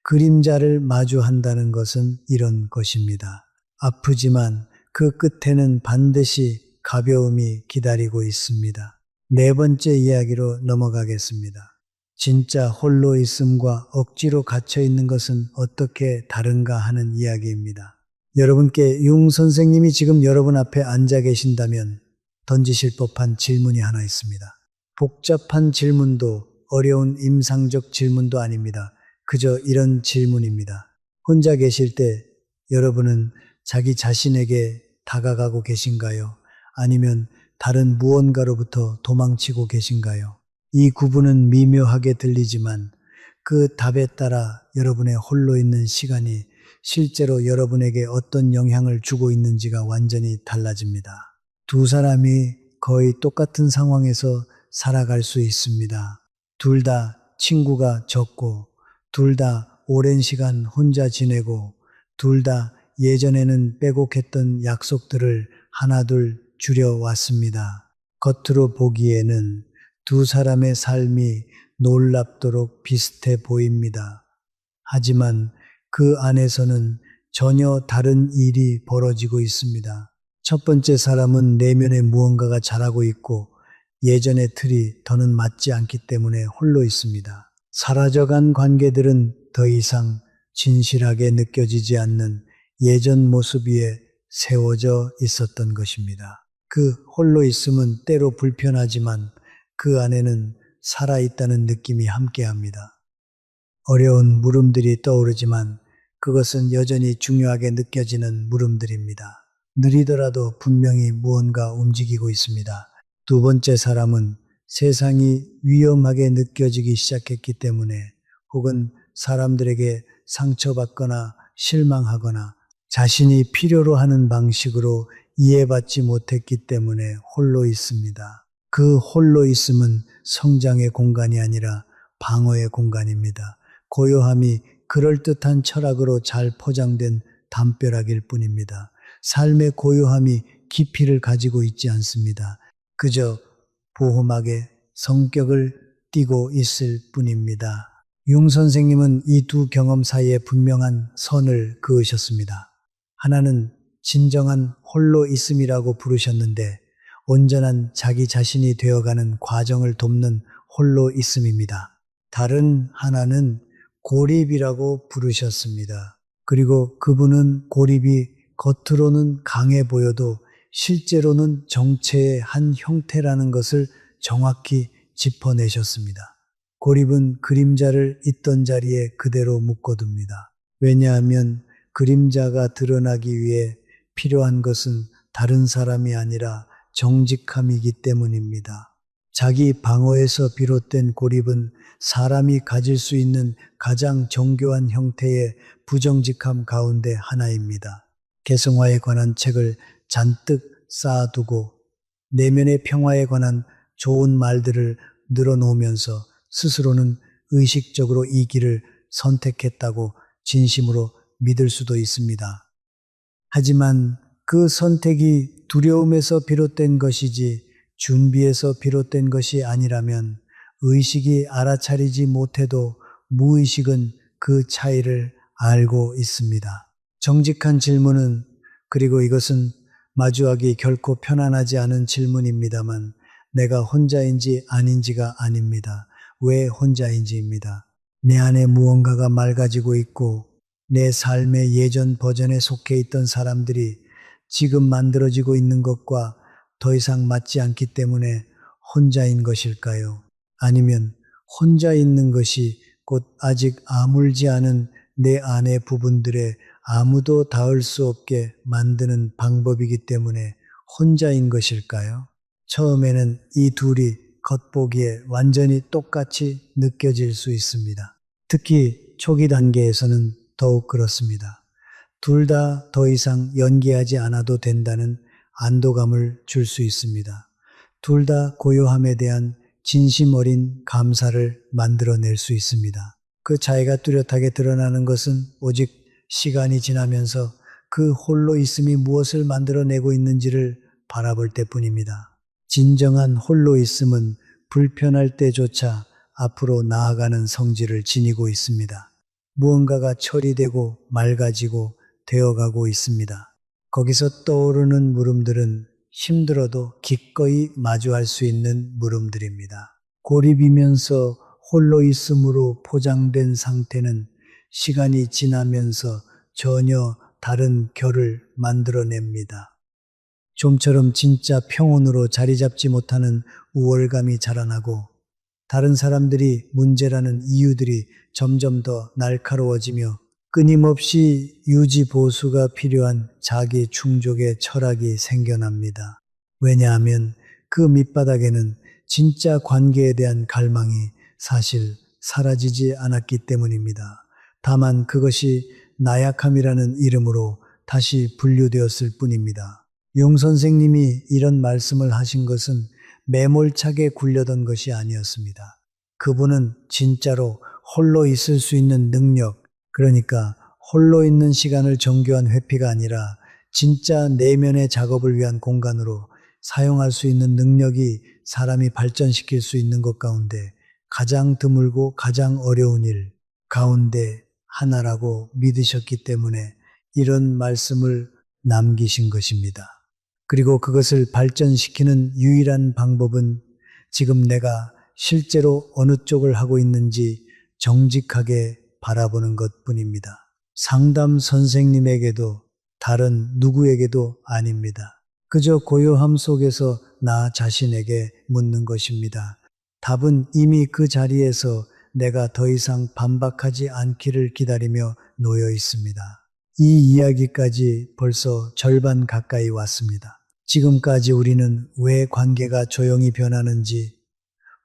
그림자를 마주한다는 것은 이런 것입니다. 아프지만 그 끝에는 반드시 가벼움이 기다리고 있습니다. 네 번째 이야기로 넘어가겠습니다. 진짜 홀로 있음과 억지로 갇혀 있는 것은 어떻게 다른가 하는 이야기입니다. 여러분께 융 선생님이 지금 여러분 앞에 앉아 계신다면 던지실 법한 질문이 하나 있습니다. 복잡한 질문도 어려운 임상적 질문도 아닙니다. 그저 이런 질문입니다. 혼자 계실 때 여러분은 자기 자신에게 다가가고 계신가요? 아니면 다른 무언가로부터 도망치고 계신가요? 이 구분은 미묘하게 들리지만 그 답에 따라 여러분의 홀로 있는 시간이 실제로 여러분에게 어떤 영향을 주고 있는지가 완전히 달라집니다. 두 사람이 거의 똑같은 상황에서 살아갈 수 있습니다. 둘 다 친구가 적고, 둘 다 오랜 시간 혼자 지내고, 둘 다 예전에는 빼곡했던 약속들을 하나둘 줄여왔습니다. 겉으로 보기에는 두 사람의 삶이 놀랍도록 비슷해 보입니다. 하지만 그 안에서는 전혀 다른 일이 벌어지고 있습니다. 첫 번째 사람은 내면에 무언가가 자라고 있고 예전의 틀이 더는 맞지 않기 때문에 홀로 있습니다. 사라져간 관계들은 더 이상 진실하게 느껴지지 않는 예전 모습 위에 세워져 있었던 것입니다. 그 홀로 있음은 때로 불편하지만 그 안에는 살아있다는 느낌이 함께합니다. 어려운 물음들이 떠오르지만 그것은 여전히 중요하게 느껴지는 물음들입니다. 느리더라도 분명히 무언가 움직이고 있습니다. 두 번째 사람은 세상이 위험하게 느껴지기 시작했기 때문에 혹은 사람들에게 상처받거나 실망하거나 자신이 필요로 하는 방식으로 이해받지 못했기 때문에 홀로 있습니다. 그 홀로 있음은 성장의 공간이 아니라 방어의 공간입니다. 고요함이 그럴듯한 철학으로 잘 포장된 담벼락일 뿐입니다. 삶의 고요함이 깊이를 가지고 있지 않습니다. 그저 보호막의 성격을 띠고 있을 뿐입니다. 융 선생님은 이 두 경험 사이에 분명한 선을 그으셨습니다. 하나는 진정한 홀로 있음이라고 부르셨는데 온전한 자기 자신이 되어가는 과정을 돕는 홀로 있음입니다. 다른 하나는 고립이라고 부르셨습니다. 그리고 그분은 고립이 겉으로는 강해 보여도 실제로는 정체의 한 형태라는 것을 정확히 짚어내셨습니다. 고립은 그림자를 있던 자리에 그대로 묶어둡니다. 왜냐하면 그림자가 드러나기 위해 필요한 것은 다른 사람이 아니라 정직함이기 때문입니다. 자기 방어에서 비롯된 고립은 사람이 가질 수 있는 가장 정교한 형태의 부정직함 가운데 하나입니다. 개성화에 관한 책을 잔뜩 쌓아두고 내면의 평화에 관한 좋은 말들을 늘어놓으면서 스스로는 의식적으로 이 길을 선택했다고 진심으로 믿을 수도 있습니다. 하지만 그 선택이 두려움에서 비롯된 것이지 준비에서 비롯된 것이 아니라면 의식이 알아차리지 못해도 무의식은 그 차이를 알고 있습니다. 정직한 질문은, 그리고 이것은 마주하기 결코 편안하지 않은 질문입니다만, 내가 혼자인지 아닌지가 아닙니다. 왜 혼자인지입니다. 내 안에 무언가가 맑아지고 있고 내 삶의 예전 버전에 속해 있던 사람들이 지금 만들어지고 있는 것과 더 이상 맞지 않기 때문에 혼자인 것일까요? 아니면 혼자 있는 것이 곧 아직 아물지 않은 내 안의 부분들에 아무도 닿을 수 없게 만드는 방법이기 때문에 혼자인 것일까요? 처음에는 이 둘이 겉보기에 완전히 똑같이 느껴질 수 있습니다. 특히 초기 단계에서는 더욱 그렇습니다. 둘 다 더 이상 연기하지 않아도 된다는 안도감을 줄 수 있습니다. 둘 다 고요함에 대한 진심 어린 감사를 만들어낼 수 있습니다. 그 차이가 뚜렷하게 드러나는 것은 오직 시간이 지나면서 그 홀로 있음이 무엇을 만들어내고 있는지를 바라볼 때뿐입니다. 진정한 홀로 있음은 불편할 때조차 앞으로 나아가는 성질을 지니고 있습니다. 무언가가 처리되고 맑아지고 되어가고 있습니다. 거기서 떠오르는 물음들은 힘들어도 기꺼이 마주할 수 있는 물음들입니다. 고립이면서 홀로 있음으로 포장된 상태는 시간이 지나면서 전혀 다른 결을 만들어냅니다. 좀처럼 진짜 평온으로 자리 잡지 못하는 우월감이 자라나고 다른 사람들이 문제라는 이유들이 점점 더 날카로워지며 끊임없이 유지 보수가 필요한 자기 충족의 철학이 생겨납니다. 왜냐하면 그 밑바닥에는 진짜 관계에 대한 갈망이 사실 사라지지 않았기 때문입니다. 다만 그것이 나약함이라는 이름으로 다시 분류되었을 뿐입니다. 용 선생님이 이런 말씀을 하신 것은 매몰차게 굴려던 것이 아니었습니다. 그분은 진짜로 홀로 있을 수 있는 능력, 그러니까 홀로 있는 시간을 정교한 회피가 아니라 진짜 내면의 작업을 위한 공간으로 사용할 수 있는 능력이 사람이 발전시킬 수 있는 것 가운데 가장 드물고 가장 어려운 일 가운데 하나라고 믿으셨기 때문에 이런 말씀을 남기신 것입니다. 그리고 그것을 발전시키는 유일한 방법은 지금 내가 실제로 어느 쪽을 하고 있는지 정직하게 바라보는 것 뿐입니다. 상담 선생님에게도 다른 누구에게도 아닙니다. 그저 고요함 속에서 나 자신에게 묻는 것입니다. 답은 이미 그 자리에서 내가 더 이상 반박하지 않기를 기다리며 놓여 있습니다. 이 이야기까지 벌써 절반 가까이 왔습니다. 지금까지 우리는 왜 관계가 조용히 변하는지,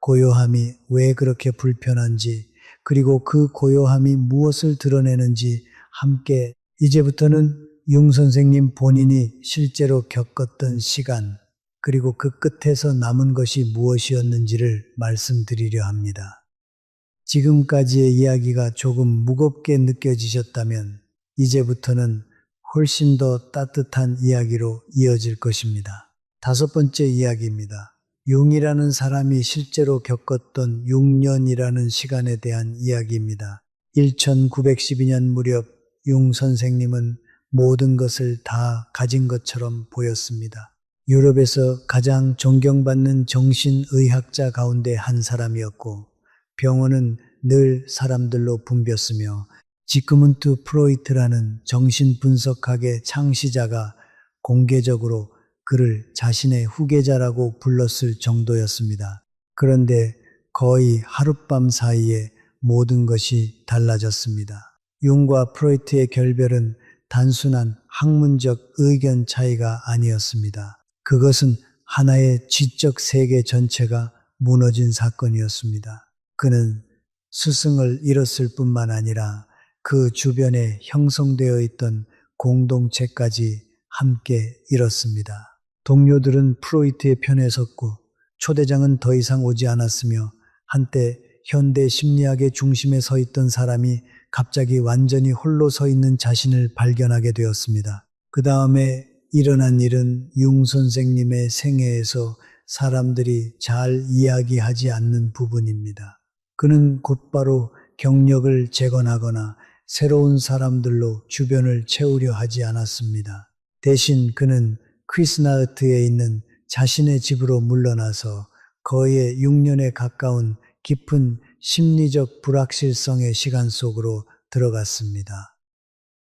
고요함이 왜 그렇게 불편한지, 그리고 그 고요함이 무엇을 드러내는지 함께 이제부터는 융 선생님 본인이 실제로 겪었던 시간, 그리고 그 끝에서 남은 것이 무엇이었는지를 말씀드리려 합니다. 지금까지의 이야기가 조금 무겁게 느껴지셨다면 이제부터는 훨씬 더 따뜻한 이야기로 이어질 것입니다. 5번째 이야기입니다. 융이라는 사람이 실제로 겪었던 6년이라는 시간에 대한 이야기입니다. 1912년 무렵 융 선생님은 모든 것을 다 가진 것처럼 보였습니다. 유럽에서 가장 존경받는 정신의학자 가운데 한 사람이었고 병원은 늘 사람들로 붐볐으며 지그문트 프로이트라는 정신분석학의 창시자가 공개적으로 그를 자신의 후계자라고 불렀을 정도였습니다. 그런데 거의 하룻밤 사이에 모든 것이 달라졌습니다. 융과 프로이트의 결별은 단순한 학문적 의견 차이가 아니었습니다. 그것은 하나의 지적 세계 전체가 무너진 사건이었습니다. 그는 스승을 잃었을 뿐만 아니라 그 주변에 형성되어 있던 공동체까지 함께 잃었습니다. 동료들은 프로이트의 편에 섰고 초대장은 더 이상 오지 않았으며 한때 현대 심리학의 중심에 서 있던 사람이 갑자기 완전히 홀로 서 있는 자신을 발견하게 되었습니다. 그 다음에 일어난 일은 융 선생님의 생애에서 사람들이 잘 이야기하지 않는 부분입니다. 그는 곧바로 경력을 재건하거나 새로운 사람들로 주변을 채우려 하지 않았습니다. 대신 그는 크리스나흐트에 있는 자신의 집으로 물러나서 거의 6년에 가까운 깊은 심리적 불확실성의 시간 속으로 들어갔습니다.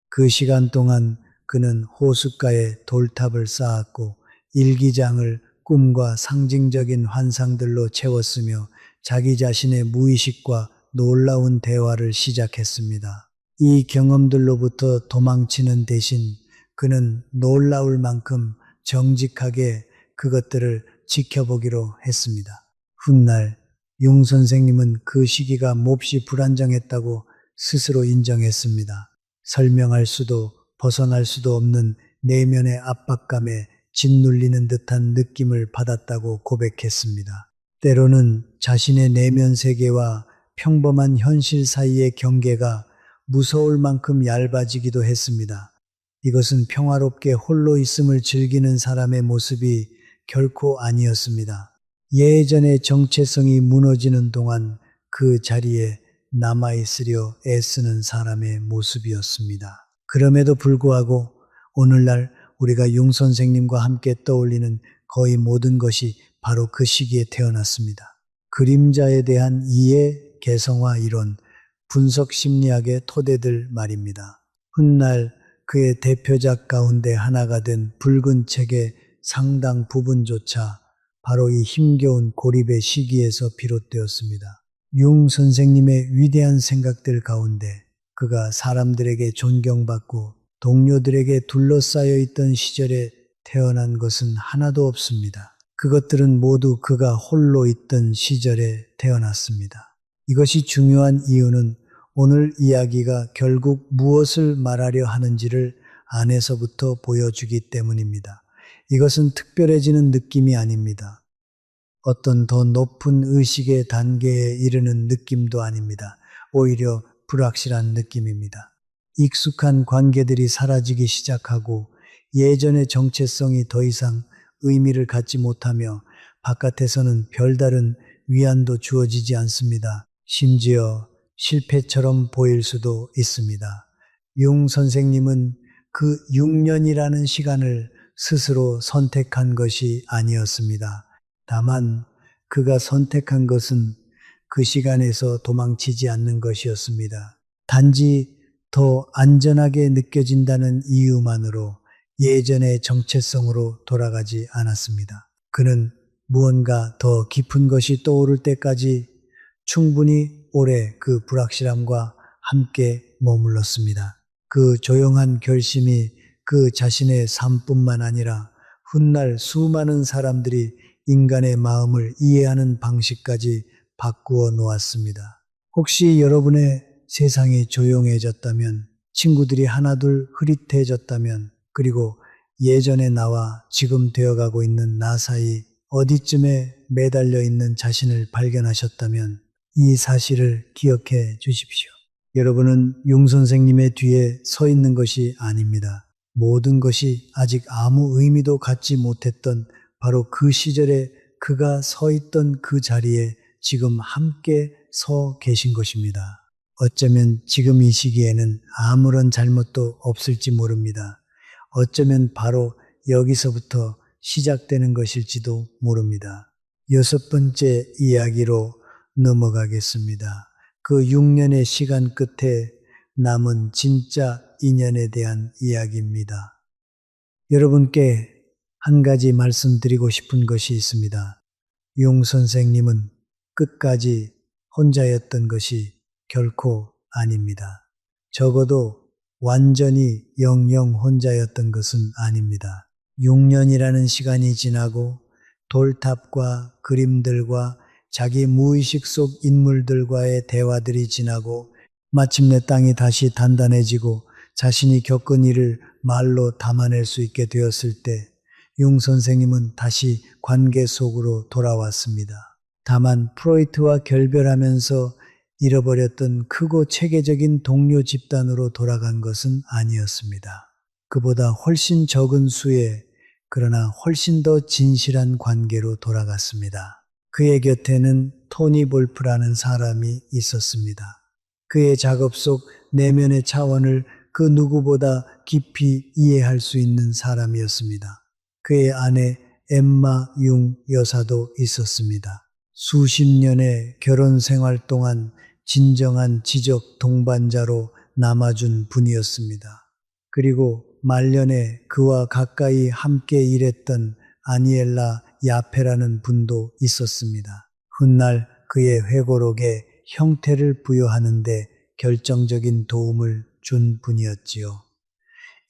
그 시간 동안 그는 호숫가에 돌탑을 쌓았고 일기장을 꿈과 상징적인 환상들로 채웠으며 자기 자신의 무의식과 놀라운 대화를 시작했습니다. 이 경험들로부터 도망치는 대신 그는 놀라울 만큼 정직하게 그것들을 지켜보기로 했습니다. 훗날 융 선생님은 그 시기가 몹시 불안정했다고 스스로 인정했습니다. 설명할 수도 벗어날 수도 없는 내면의 압박감에 짓눌리는 듯한 느낌을 받았다고 고백했습니다. 때로는 자신의 내면 세계와 평범한 현실 사이의 경계가 무서울 만큼 얇아지기도 했습니다. 이것은 평화롭게 홀로 있음을 즐기는 사람의 모습이 결코 아니었습니다. 예전의 정체성이 무너지는 동안 그 자리에 남아있으려 애쓰는 사람의 모습이었습니다. 그럼에도 불구하고 오늘날 우리가 융 선생님과 함께 떠올리는 거의 모든 것이 바로 그 시기에 태어났습니다. 그림자에 대한 이해, 개성화 이론, 분석 심리학의 토대들 말입니다. 훗날 그의 대표작 가운데 하나가 된 붉은 책의 상당 부분조차 바로 이 힘겨운 고립의 시기에서 비롯되었습니다. 융 선생님의 위대한 생각들 가운데 그가 사람들에게 존경받고 동료들에게 둘러싸여 있던 시절에 태어난 것은 하나도 없습니다. 그것들은 모두 그가 홀로 있던 시절에 태어났습니다. 이것이 중요한 이유는 오늘 이야기가 결국 무엇을 말하려 하는지를 안에서부터 보여주기 때문입니다. 이것은 특별해지는 느낌이 아닙니다. 어떤 더 높은 의식의 단계에 이르는 느낌도 아닙니다. 오히려 불확실한 느낌입니다. 익숙한 관계들이 사라지기 시작하고 예전의 정체성이 더 이상 의미를 갖지 못하며 바깥에서는 별다른 위안도 주어지지 않습니다. 심지어 실패처럼 보일 수도 있습니다. 융 선생님은 그 6년이라는 시간을 스스로 선택한 것이 아니었습니다. 다만 그가 선택한 것은 그 시간에서 도망치지 않는 것이었습니다. 단지 더 안전하게 느껴진다는 이유만으로 예전의 정체성으로 돌아가지 않았습니다. 그는 무언가 더 깊은 것이 떠오를 때까지 충분히 오래 그 불확실함과 함께 머물렀습니다. 그 조용한 결심이 그 자신의 삶뿐만 아니라 훗날 수많은 사람들이 인간의 마음을 이해하는 방식까지 바꾸어 놓았습니다. 혹시 여러분의 세상이 조용해졌다면, 친구들이 하나둘 흐릿해졌다면, 그리고 예전의 나와 지금 되어가고 있는 나 사이 어디쯤에 매달려 있는 자신을 발견하셨다면 이 사실을 기억해 주십시오. 여러분은 융 선생님의 뒤에 서 있는 것이 아닙니다. 모든 것이 아직 아무 의미도 갖지 못했던 바로 그 시절에 그가 서 있던 그 자리에 지금 함께 서 계신 것입니다. 어쩌면 지금 이 시기에는 아무런 잘못도 없을지 모릅니다. 어쩌면 바로 여기서부터 시작되는 것일지도 모릅니다. 6번째 이야기로 넘어가겠습니다. 그 6년의 시간 끝에 남은 진짜 인연에 대한 이야기입니다. 여러분께 한 가지 말씀드리고 싶은 것이 있습니다. 융 선생님은 끝까지 혼자였던 것이 결코 아닙니다. 적어도 완전히 영영 혼자였던 것은 아닙니다. 6년이라는 시간이 지나고 돌탑과 그림들과 자기 무의식 속 인물들과의 대화들이 지나고 마침내 땅이 다시 단단해지고 자신이 겪은 일을 말로 담아낼 수 있게 되었을 때 융 선생님은 다시 관계 속으로 돌아왔습니다. 다만 프로이트와 결별하면서 잃어버렸던 크고 체계적인 동료 집단으로 돌아간 것은 아니었습니다. 그보다 훨씬 적은 수의 그러나 훨씬 더 진실한 관계로 돌아갔습니다. 그의 곁에는 토니 볼프라는 사람이 있었습니다. 그의 작업 속 내면의 차원을 그 누구보다 깊이 이해할 수 있는 사람이었습니다. 그의 아내 엠마 융 여사도 있었습니다. 수십 년의 결혼 생활 동안 진정한 지적 동반자로 남아준 분이었습니다. 그리고 말년에 그와 가까이 함께 일했던 아니엘라 야페라는 분도 있었습니다. 훗날 그의 회고록에 형태를 부여하는 데 결정적인 도움을 준 분이었지요.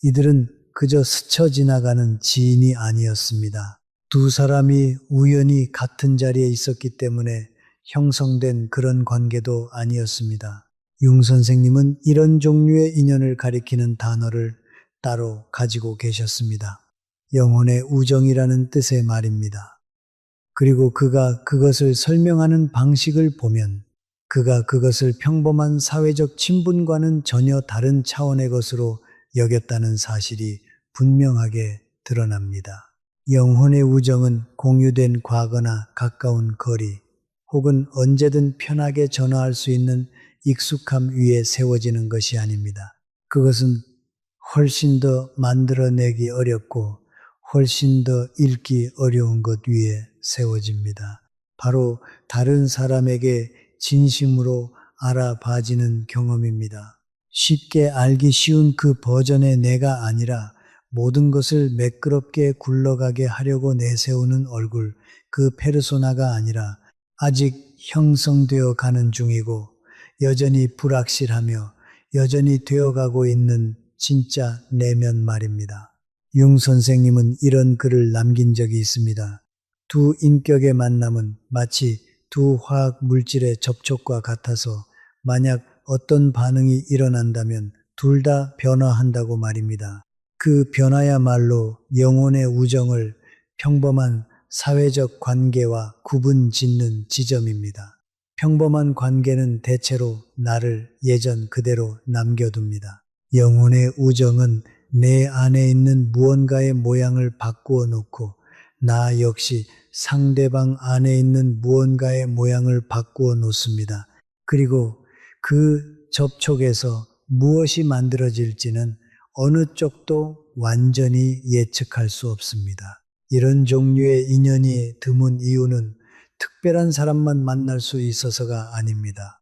이들은 그저 스쳐 지나가는 지인이 아니었습니다. 두 사람이 우연히 같은 자리에 있었기 때문에 형성된 그런 관계도 아니었습니다. 융 선생님은 이런 종류의 인연을 가리키는 단어를 따로 가지고 계셨습니다. 영혼의 우정이라는 뜻의 말입니다. 그리고 그가 그것을 설명하는 방식을 보면 그가 그것을 평범한 사회적 친분과는 전혀 다른 차원의 것으로 여겼다는 사실이 분명하게 드러납니다. 영혼의 우정은 공유된 과거나 가까운 거리 혹은 언제든 편하게 전화할 수 있는 익숙함 위에 세워지는 것이 아닙니다. 그것은 훨씬 더 만들어내기 어렵고 훨씬 더 읽기 어려운 것 위에 세워집니다. 바로 다른 사람에게 진심으로 알아봐지는 경험입니다. 쉽게 알기 쉬운 그 버전의 내가 아니라 모든 것을 매끄럽게 굴러가게 하려고 내세우는 얼굴, 그 페르소나가 아니라 아직 형성되어 가는 중이고 여전히 불확실하며 여전히 되어가고 있는 진짜 내면 말입니다. 융 선생님은 이런 글을 남긴 적이 있습니다. 두 인격의 만남은 마치 두 화학 물질의 접촉과 같아서 만약 어떤 반응이 일어난다면 둘 다 변화한다고 말입니다. 그 변화야말로 영혼의 우정을 평범한 사회적 관계와 구분 짓는 지점입니다. 평범한 관계는 대체로 나를 예전 그대로 남겨둡니다. 영혼의 우정은 내 안에 있는 무언가의 모양을 바꾸어 놓고 나 역시 상대방 안에 있는 무언가의 모양을 바꾸어 놓습니다. 그리고 그 접촉에서 무엇이 만들어질지는 어느 쪽도 완전히 예측할 수 없습니다. 이런 종류의 인연이 드문 이유는 특별한 사람만 만날 수 있어서가 아닙니다.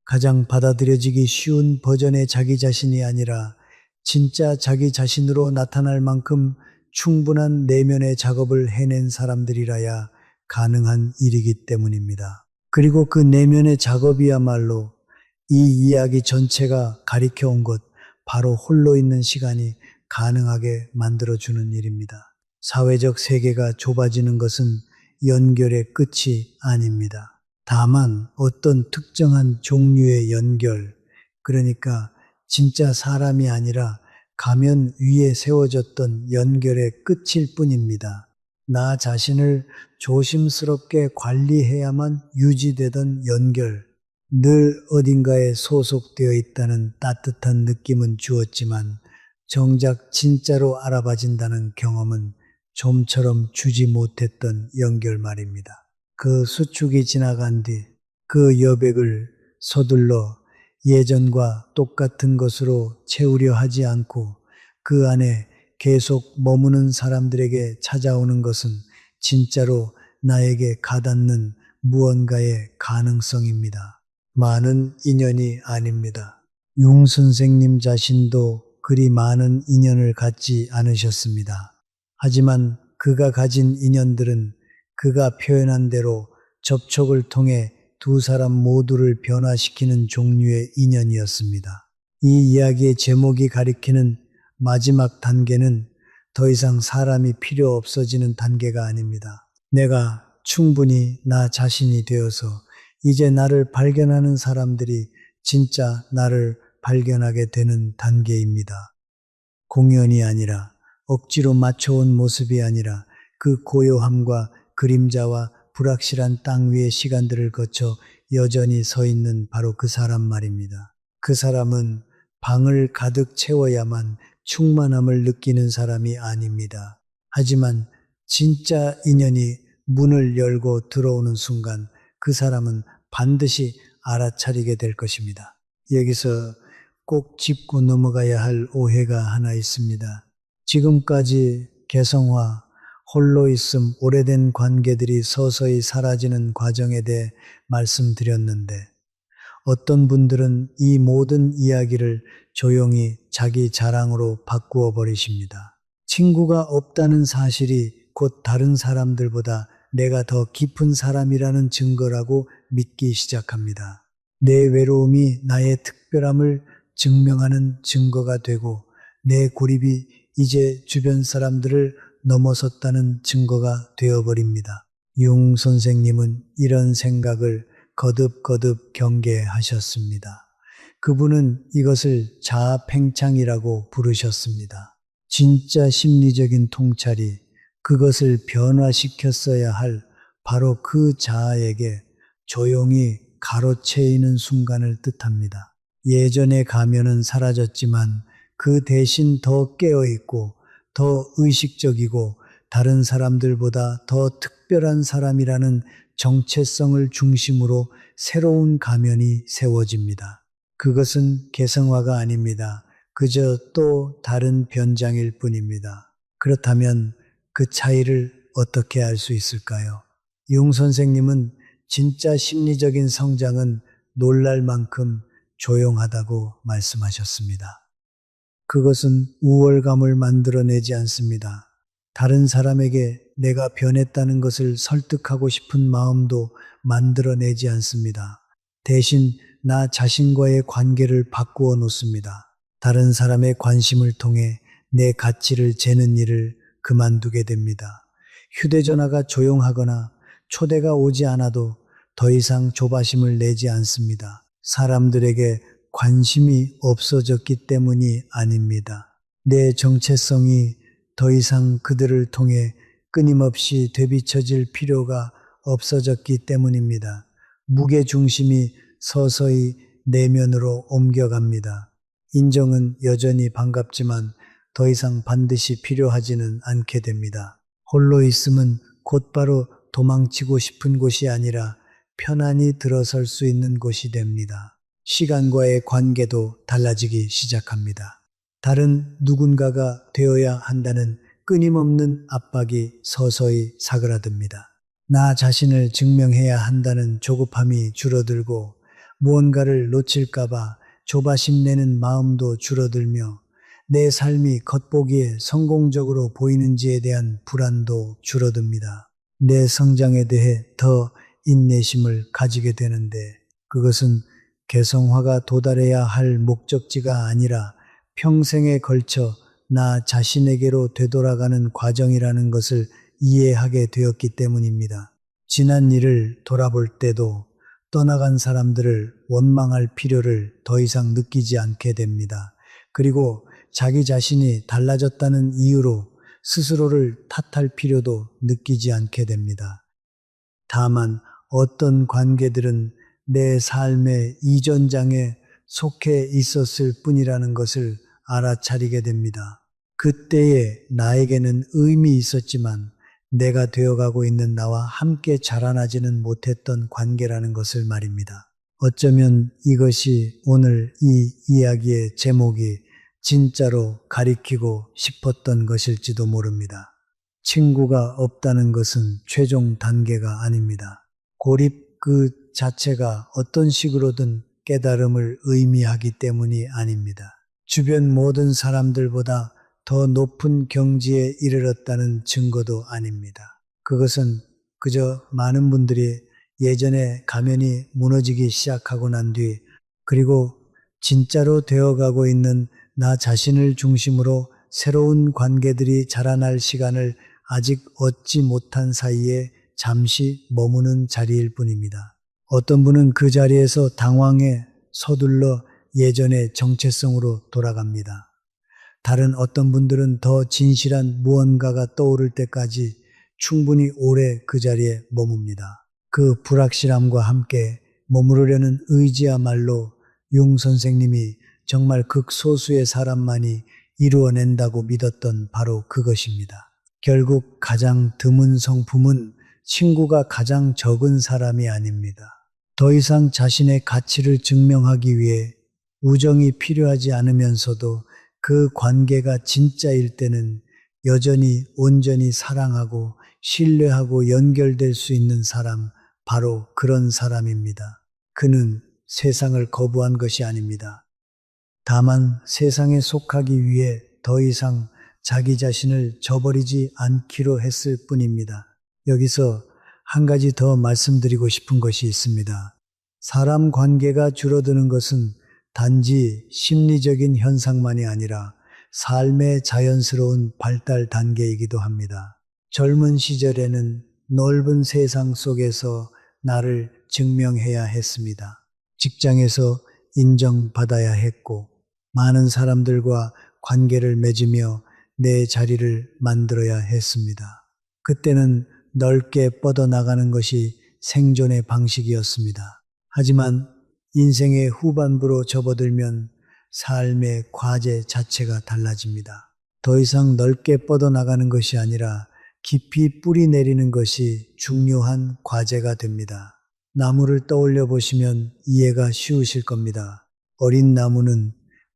가장 받아들여지기 쉬운 버전의 자기 자신이 아니라 진짜 자기 자신으로 나타날 만큼 충분한 내면의 작업을 해낸 사람들이라야 가능한 일이기 때문입니다. 그리고 그 내면의 작업이야말로 이 이야기 전체가 가리켜 온 것, 바로 홀로 있는 시간이 가능하게 만들어주는 일입니다. 사회적 세계가 좁아지는 것은 연결의 끝이 아닙니다. 다만 어떤 특정한 종류의 연결, 그러니까 진짜 사람이 아니라 가면 위에 세워졌던 연결의 끝일 뿐입니다. 나 자신을 조심스럽게 관리해야만 유지되던 연결, 늘 어딘가에 소속되어 있다는 따뜻한 느낌은 주었지만 정작 진짜로 알아봐진다는 경험은 좀처럼 주지 못했던 연결 말입니다. 그 수축이 지나간 뒤 그 여백을 서둘러 예전과 똑같은 것으로 채우려 하지 않고 그 안에 계속 머무는 사람들에게 찾아오는 것은 진짜로 나에게 가닿는 무언가의 가능성입니다. 많은 인연이 아닙니다. 융 선생님 자신도 그리 많은 인연을 갖지 않으셨습니다. 하지만 그가 가진 인연들은 그가 표현한 대로 접촉을 통해 두 사람 모두를 변화시키는 종류의 인연이었습니다. 이 이야기의 제목이 가리키는 마지막 단계는 더 이상 사람이 필요 없어지는 단계가 아닙니다. 내가 충분히 나 자신이 되어서 이제 나를 발견하는 사람들이 진짜 나를 발견하게 되는 단계입니다. 공연이 아니라 억지로 맞춰온 모습이 아니라 그 고요함과 그림자와 불확실한 땅 위의 시간들을 거쳐 여전히 서 있는 바로 그 사람 말입니다. 그 사람은 방을 가득 채워야만 충만함을 느끼는 사람이 아닙니다. 하지만 진짜 인연이 문을 열고 들어오는 순간 그 사람은 반드시 알아차리게 될 것입니다. 여기서 꼭 짚고 넘어가야 할 오해가 하나 있습니다. 지금까지 개성화, 홀로 있음, 오래된 관계들이 서서히 사라지는 과정에 대해 말씀드렸는데 어떤 분들은 이 모든 이야기를 조용히 자기 자랑으로 바꾸어 버리십니다. 친구가 없다는 사실이 곧 다른 사람들보다 내가 더 깊은 사람이라는 증거라고 믿기 시작합니다. 내 외로움이 나의 특별함을 증명하는 증거가 되고 내 고립이 이제 주변 사람들을 넘어섰다는 증거가 되어버립니다. 융 선생님은 이런 생각을 거듭거듭 경계하셨습니다. 그분은 이것을 자아팽창이라고 부르셨습니다. 진짜 심리적인 통찰이 그것을 변화시켰어야 할 바로 그 자아에게 조용히 가로채이는 순간을 뜻합니다. 예전의 가면은 사라졌지만 그 대신 더 깨어있고 더 의식적이고 다른 사람들보다 더 특별한 사람이라는 정체성을 중심으로 새로운 가면이 세워집니다. 그것은 개성화가 아닙니다. 그저 또 다른 변장일 뿐입니다. 그렇다면 그 차이를 어떻게 알 수 있을까요? 융 선생님은 진짜 심리적인 성장은 놀랄 만큼 조용하다고 말씀하셨습니다. 그것은 우월감을 만들어내지 않습니다. 다른 사람에게 내가 변했다는 것을 설득하고 싶은 마음도 만들어내지 않습니다. 대신 나 자신과의 관계를 바꾸어 놓습니다. 다른 사람의 관심을 통해 내 가치를 재는 일을 그만두게 됩니다. 휴대전화가 조용하거나 초대가 오지 않아도 더 이상 조바심을 내지 않습니다. 사람들에게 관심이 없어졌기 때문이 아닙니다. 내 정체성이 더 이상 그들을 통해 끊임없이 되비춰질 필요가 없어졌기 때문입니다. 무게중심이 서서히 내면으로 옮겨갑니다. 인정은 여전히 반갑지만 더 이상 반드시 필요하지는 않게 됩니다. 홀로 있음은 곧바로 도망치고 싶은 곳이 아니라 편안히 들어설 수 있는 곳이 됩니다. 시간과의 관계도 달라지기 시작합니다. 다른 누군가가 되어야 한다는 끊임없는 압박이 서서히 사그라듭니다. 나 자신을 증명해야 한다는 조급함이 줄어들고 무언가를 놓칠까봐 조바심 내는 마음도 줄어들며 내 삶이 겉보기에 성공적으로 보이는지에 대한 불안도 줄어듭니다. 내 성장에 대해 더 인내심을 가지게 되는데 그것은 개성화가 도달해야 할 목적지가 아니라 평생에 걸쳐 나 자신에게로 되돌아가는 과정이라는 것을 이해하게 되었기 때문입니다. 지난 일을 돌아볼 때도 떠나간 사람들을 원망할 필요를 더 이상 느끼지 않게 됩니다. 그리고 자기 자신이 달라졌다는 이유로 스스로를 탓할 필요도 느끼지 않게 됩니다. 다만 어떤 관계들은 내 삶의 이전장에 속해 있었을 뿐이라는 것을 알아차리게 됩니다. 그때의 나에게는 의미 있었지만 내가 되어가고 있는 나와 함께 자라나지는 못했던 관계라는 것을 말입니다. 어쩌면 이것이 오늘 이 이야기의 제목이 진짜로 가리키고 싶었던 것일지도 모릅니다. 친구가 없다는 것은 최종 단계가 아닙니다. 고립 그 자체가 어떤 식으로든 깨달음을 의미하기 때문이 아닙니다. 주변 모든 사람들보다 더 높은 경지에 이르렀다는 증거도 아닙니다. 그것은 그저 많은 분들이 예전에 가면이 무너지기 시작하고 난 뒤 그리고 진짜로 되어가고 있는 나 자신을 중심으로 새로운 관계들이 자라날 시간을 아직 얻지 못한 사이에 잠시 머무는 자리일 뿐입니다. 어떤 분은 그 자리에서 당황해 서둘러 예전의 정체성으로 돌아갑니다. 다른 어떤 분들은 더 진실한 무언가가 떠오를 때까지 충분히 오래 그 자리에 머뭅니다. 그 불확실함과 함께 머무르려는 의지야말로 융 선생님이 정말 극소수의 사람만이 이루어낸다고 믿었던 바로 그것입니다. 결국 가장 드문 성품은 친구가 가장 적은 사람이 아닙니다. 더 이상 자신의 가치를 증명하기 위해 우정이 필요하지 않으면서도 그 관계가 진짜일 때는 여전히 온전히 사랑하고 신뢰하고 연결될 수 있는 사람, 바로 그런 사람입니다. 그는 세상을 거부한 것이 아닙니다. 다만 세상에 속하기 위해 더 이상 자기 자신을 저버리지 않기로 했을 뿐입니다. 여기서 한 가지 더 말씀드리고 싶은 것이 있습니다. 사람 관계가 줄어드는 것은 단지 심리적인 현상만이 아니라 삶의 자연스러운 발달 단계이기도 합니다. 젊은 시절에는 넓은 세상 속에서 나를 증명해야 했습니다. 직장에서 인정받아야 했고 많은 사람들과 관계를 맺으며 내 자리를 만들어야 했습니다. 그때는 넓게 뻗어나가는 것이 생존의 방식이었습니다. 하지만 인생의 후반부로 접어들면 삶의 과제 자체가 달라집니다. 더 이상 넓게 뻗어나가는 것이 아니라 깊이 뿌리 내리는 것이 중요한 과제가 됩니다. 나무를 떠올려 보시면 이해가 쉬우실 겁니다. 어린 나무는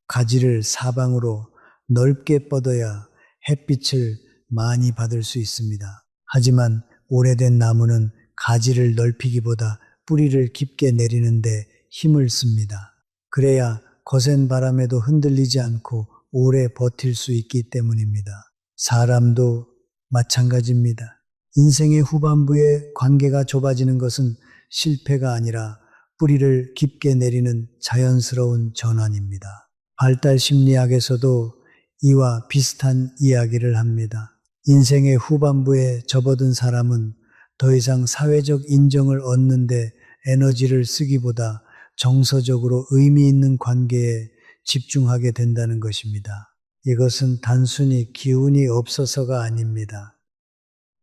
가지를 사방으로 넓게 뻗어야 햇빛을 많이 받을 수 있습니다. 하지만 오래된 나무는 가지를 넓히기보다 뿌리를 깊게 내리는데 힘을 씁니다. 그래야 거센 바람에도 흔들리지 않고 오래 버틸 수 있기 때문입니다. 사람도 마찬가지입니다. 인생의 후반부에 관계가 좁아지는 것은 실패가 아니라 뿌리를 깊게 내리는 자연스러운 전환입니다. 발달 심리학에서도 이와 비슷한 이야기를 합니다. 인생의 후반부에 접어든 사람은 더 이상 사회적 인정을 얻는데 에너지를 쓰기보다 정서적으로 의미 있는 관계에 집중하게 된다는 것입니다. 이것은 단순히 기운이 없어서가 아닙니다.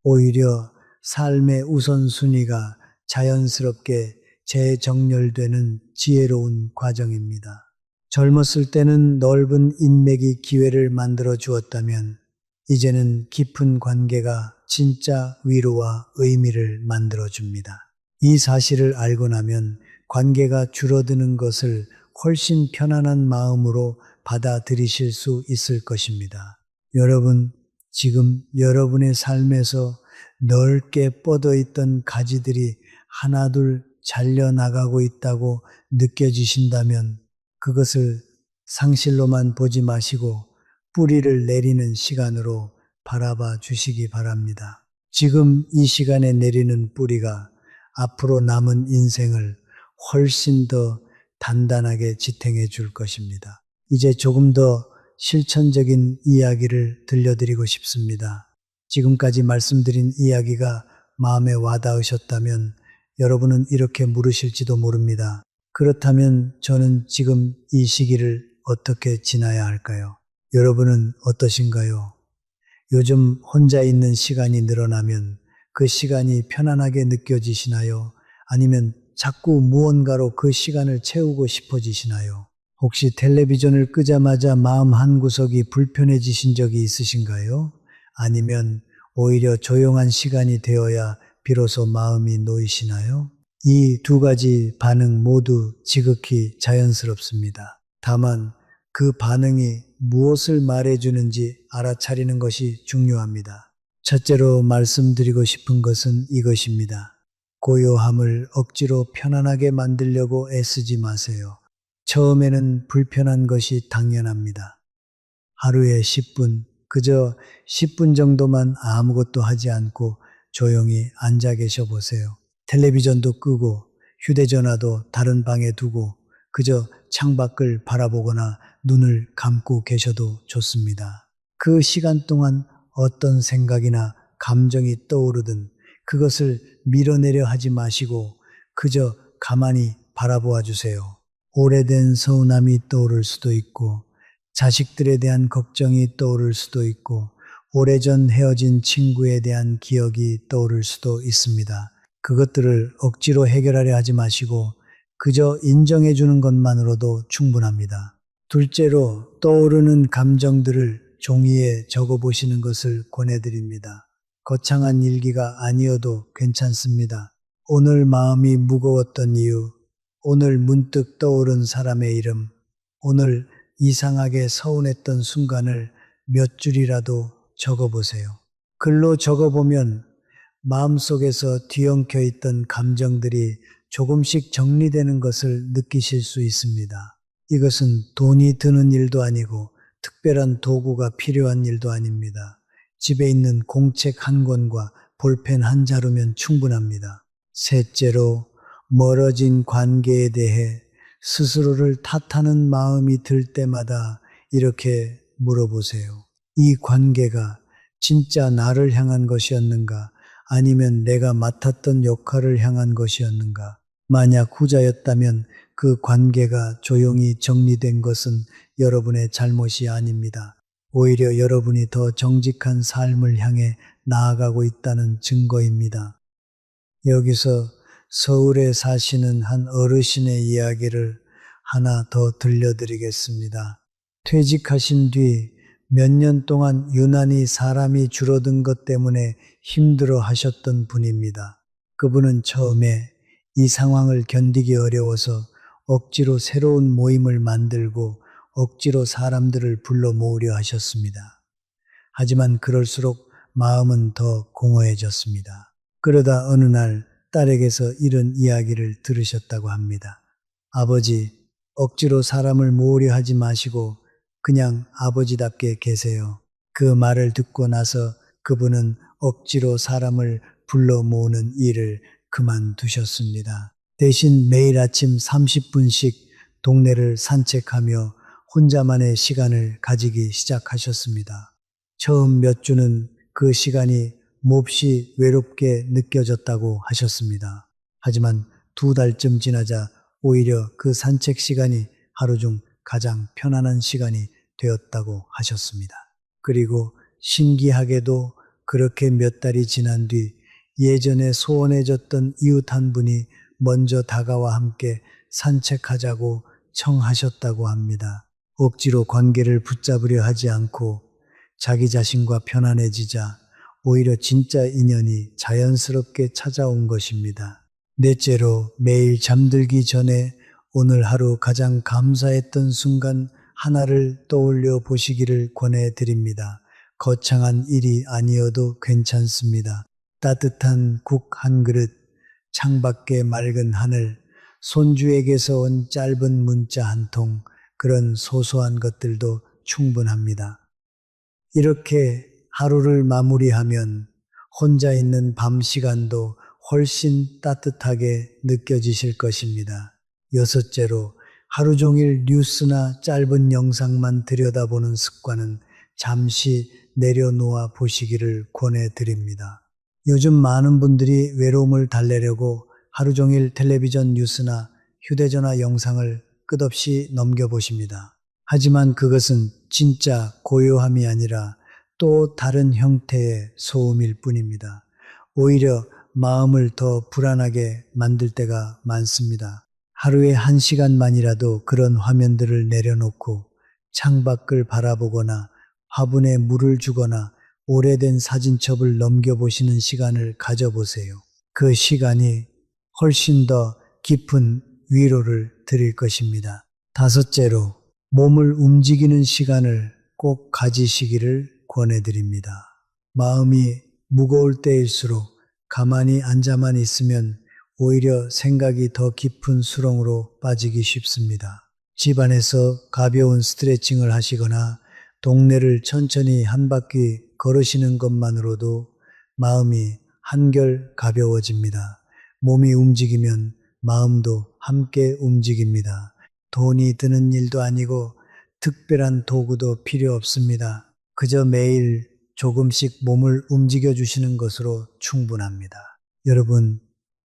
오히려 삶의 우선순위가 자연스럽게 재정렬되는 지혜로운 과정입니다. 젊었을 때는 넓은 인맥이 기회를 만들어 주었다면 이제는 깊은 관계가 진짜 위로와 의미를 만들어줍니다. 이 사실을 알고 나면 관계가 줄어드는 것을 훨씬 편안한 마음으로 받아들이실 수 있을 것입니다. 여러분, 지금 여러분의 삶에서 넓게 뻗어 있던 가지들이 하나둘 잘려나가고 있다고 느껴지신다면 그것을 상실로만 보지 마시고 뿌리를 내리는 시간으로 바라봐 주시기 바랍니다. 지금 이 시간에 내리는 뿌리가 앞으로 남은 인생을 훨씬 더 단단하게 지탱해 줄 것입니다. 이제 조금 더 실천적인 이야기를 들려드리고 싶습니다. 지금까지 말씀드린 이야기가 마음에 와닿으셨다면 여러분은 이렇게 물으실지도 모릅니다. 그렇다면 저는 지금 이 시기를 어떻게 지나야 할까요? 여러분은 어떠신가요? 요즘 혼자 있는 시간이 늘어나면 그 시간이 편안하게 느껴지시나요? 아니면 자꾸 무언가로 그 시간을 채우고 싶어지시나요? 혹시 텔레비전을 끄자마자 마음 한구석이 불편해지신 적이 있으신가요? 아니면 오히려 조용한 시간이 되어야 비로소 마음이 놓이시나요? 이 두 가지 반응 모두 지극히 자연스럽습니다. 다만 그 반응이 무엇을 말해주는지 알아차리는 것이 중요합니다. 첫째로 말씀드리고 싶은 것은 이것입니다. 고요함을 억지로 편안하게 만들려고 애쓰지 마세요. 처음에는 불편한 것이 당연합니다. 하루에 10분, 그저 10분 정도만 아무것도 하지 않고 조용히 앉아 계셔 보세요. 텔레비전도 끄고 휴대전화도 다른 방에 두고 그저 창밖을 바라보거나 눈을 감고 계셔도 좋습니다. 그 시간 동안 어떤 생각이나 감정이 떠오르든 그것을 밀어내려 하지 마시고 그저 가만히 바라보아 주세요. 오래된 서운함이 떠오를 수도 있고 자식들에 대한 걱정이 떠오를 수도 있고 오래전 헤어진 친구에 대한 기억이 떠오를 수도 있습니다. 그것들을 억지로 해결하려 하지 마시고 그저 인정해 주는 것만으로도 충분합니다. 둘째로 떠오르는 감정들을 종이에 적어 보시는 것을 권해드립니다. 거창한 일기가 아니어도 괜찮습니다. 오늘 마음이 무거웠던 이유, 오늘 문득 떠오른 사람의 이름, 오늘 이상하게 서운했던 순간을 몇 줄이라도 적어보세요. 글로 적어보면 마음속에서 뒤엉켜 있던 감정들이 조금씩 정리되는 것을 느끼실 수 있습니다. 이것은 돈이 드는 일도 아니고 특별한 도구가 필요한 일도 아닙니다. 집에 있는 공책 한 권과 볼펜 한 자루면 충분합니다. 셋째로 멀어진 관계에 대해 스스로를 탓하는 마음이 들 때마다 이렇게 물어보세요. 이 관계가 진짜 나를 향한 것이었는가? 아니면 내가 맡았던 역할을 향한 것이었는가? 만약 후자였다면 그 관계가 조용히 정리된 것은 여러분의 잘못이 아닙니다. 오히려 여러분이 더 정직한 삶을 향해 나아가고 있다는 증거입니다. 여기서 서울에 사시는 한 어르신의 이야기를 하나 더 들려드리겠습니다. 퇴직하신 뒤 몇 년 동안 유난히 사람이 줄어든 것 때문에 힘들어 하셨던 분입니다. 그분은 처음에 이 상황을 견디기 어려워서 억지로 새로운 모임을 만들고 억지로 사람들을 불러 모으려 하셨습니다. 하지만 그럴수록 마음은 더 공허해졌습니다. 그러다 어느 날 딸에게서 이런 이야기를 들으셨다고 합니다. 아버지, 억지로 사람을 모으려 하지 마시고 그냥 아버지답게 계세요. 그 말을 듣고 나서 그분은 억지로 사람을 불러 모으는 일을 그만두셨습니다. 대신 매일 아침 30분씩 동네를 산책하며 혼자만의 시간을 가지기 시작하셨습니다. 처음 몇 주는 그 시간이 몹시 외롭게 느껴졌다고 하셨습니다. 하지만 2달쯤 지나자 오히려 그 산책 시간이 하루 중 가장 편안한 시간이 되었다고 하셨습니다. 그리고 신기하게도 그렇게 몇 달이 지난 뒤 예전에 소원해졌던 이웃 한 분이 먼저 다가와 함께 산책하자고 청하셨다고 합니다. 억지로 관계를 붙잡으려 하지 않고 자기 자신과 편안해지자 오히려 진짜 인연이 자연스럽게 찾아온 것입니다. 넷째로 매일 잠들기 전에 오늘 하루 가장 감사했던 순간 하나를 떠올려 보시기를 권해드립니다. 거창한 일이 아니어도 괜찮습니다. 따뜻한 국 한 그릇, 창밖에 맑은 하늘, 손주에게서 온 짧은 문자 한 통, 그런 소소한 것들도 충분합니다. 이렇게 하루를 마무리하면 혼자 있는 밤 시간도 훨씬 따뜻하게 느껴지실 것입니다. 여섯째로 하루 종일 뉴스나 짧은 영상만 들여다보는 습관은 잠시 내려놓아 보시기를 권해드립니다. 요즘 많은 분들이 외로움을 달래려고 하루 종일 텔레비전 뉴스나 휴대전화 영상을 끝없이 넘겨보십니다. 하지만 그것은 진짜 고요함이 아니라 또 다른 형태의 소음일 뿐입니다. 오히려 마음을 더 불안하게 만들 때가 많습니다. 하루에 1시간만이라도 그런 화면들을 내려놓고 창밖을 바라보거나 화분에 물을 주거나 오래된 사진첩을 넘겨보시는 시간을 가져보세요. 그 시간이 훨씬 더 깊은 위로를 드릴 것입니다. 다섯째로 몸을 움직이는 시간을 꼭 가지시기를 권해드립니다. 마음이 무거울 때일수록 가만히 앉아만 있으면 오히려 생각이 더 깊은 수렁으로 빠지기 쉽습니다. 집안에서 가벼운 스트레칭을 하시거나 동네를 천천히 한 바퀴 걸으시는 것만으로도 마음이 한결 가벼워집니다. 몸이 움직이면 마음도 함께 움직입니다. 돈이 드는 일도 아니고 특별한 도구도 필요 없습니다. 그저 매일 조금씩 몸을 움직여 주시는 것으로 충분합니다. 여러분,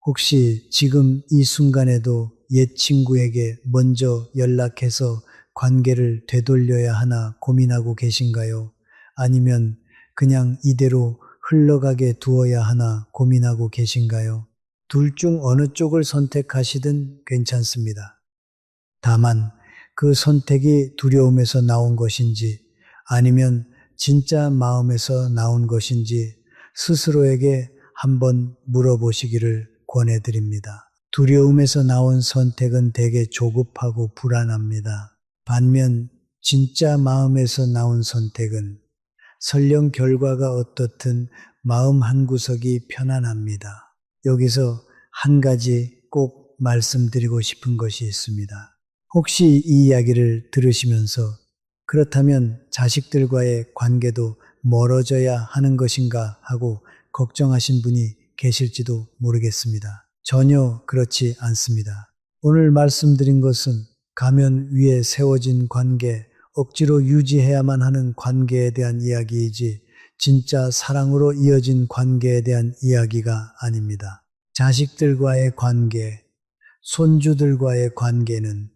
혹시 지금 이 순간에도 옛 친구에게 먼저 연락해서 관계를 되돌려야 하나 고민하고 계신가요? 아니면 그냥 이대로 흘러가게 두어야 하나 고민하고 계신가요? 둘 중 어느 쪽을 선택하시든 괜찮습니다. 다만 그 선택이 두려움에서 나온 것인지 아니면 진짜 마음에서 나온 것인지 스스로에게 한번 물어보시기를 권해드립니다. 두려움에서 나온 선택은 되게 조급하고 불안합니다. 반면 진짜 마음에서 나온 선택은 설령 결과가 어떻든 마음 한구석이 편안합니다. 여기서 한 가지 꼭 말씀드리고 싶은 것이 있습니다. 혹시 이 이야기를 들으시면서 그렇다면 자식들과의 관계도 멀어져야 하는 것인가 하고 걱정하신 분이 계실지도 모르겠습니다. 전혀 그렇지 않습니다. 오늘 말씀드린 것은 가면 위에 세워진 관계, 억지로 유지해야만 하는 관계에 대한 이야기이지 진짜 사랑으로 이어진 관계에 대한 이야기가 아닙니다. 자식들과의 관계, 손주들과의 관계는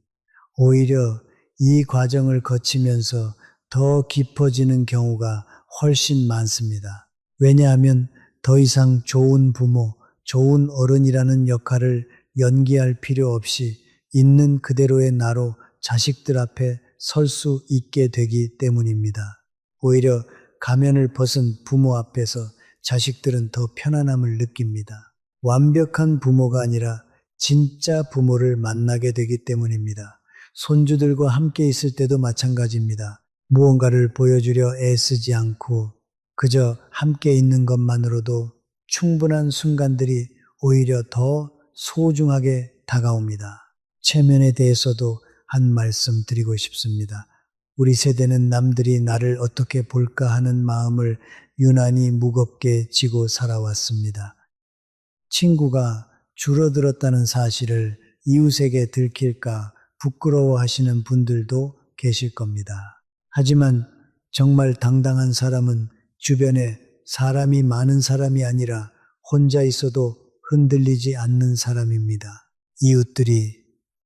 오히려 이 과정을 거치면서 더 깊어지는 경우가 훨씬 많습니다. 왜냐하면 더 이상 좋은 부모, 좋은 어른이라는 역할을 연기할 필요 없이 있는 그대로의 나로 자식들 앞에 설 수 있게 되기 때문입니다. 오히려 가면을 벗은 부모 앞에서 자식들은 더 편안함을 느낍니다. 완벽한 부모가 아니라 진짜 부모를 만나게 되기 때문입니다. 손주들과 함께 있을 때도 마찬가지입니다. 무언가를 보여주려 애쓰지 않고 그저 함께 있는 것만으로도 충분한 순간들이 오히려 더 소중하게 다가옵니다. 체면에 대해서도 한 말씀 드리고 싶습니다. 우리 세대는 남들이 나를 어떻게 볼까 하는 마음을 유난히 무겁게 지고 살아왔습니다. 친구가 줄어들었다는 사실을 이웃에게 들킬까 부끄러워하시는 분들도 계실 겁니다. 하지만 정말 당당한 사람은 주변에 사람이 많은 사람이 아니라 혼자 있어도 흔들리지 않는 사람입니다. 이웃들이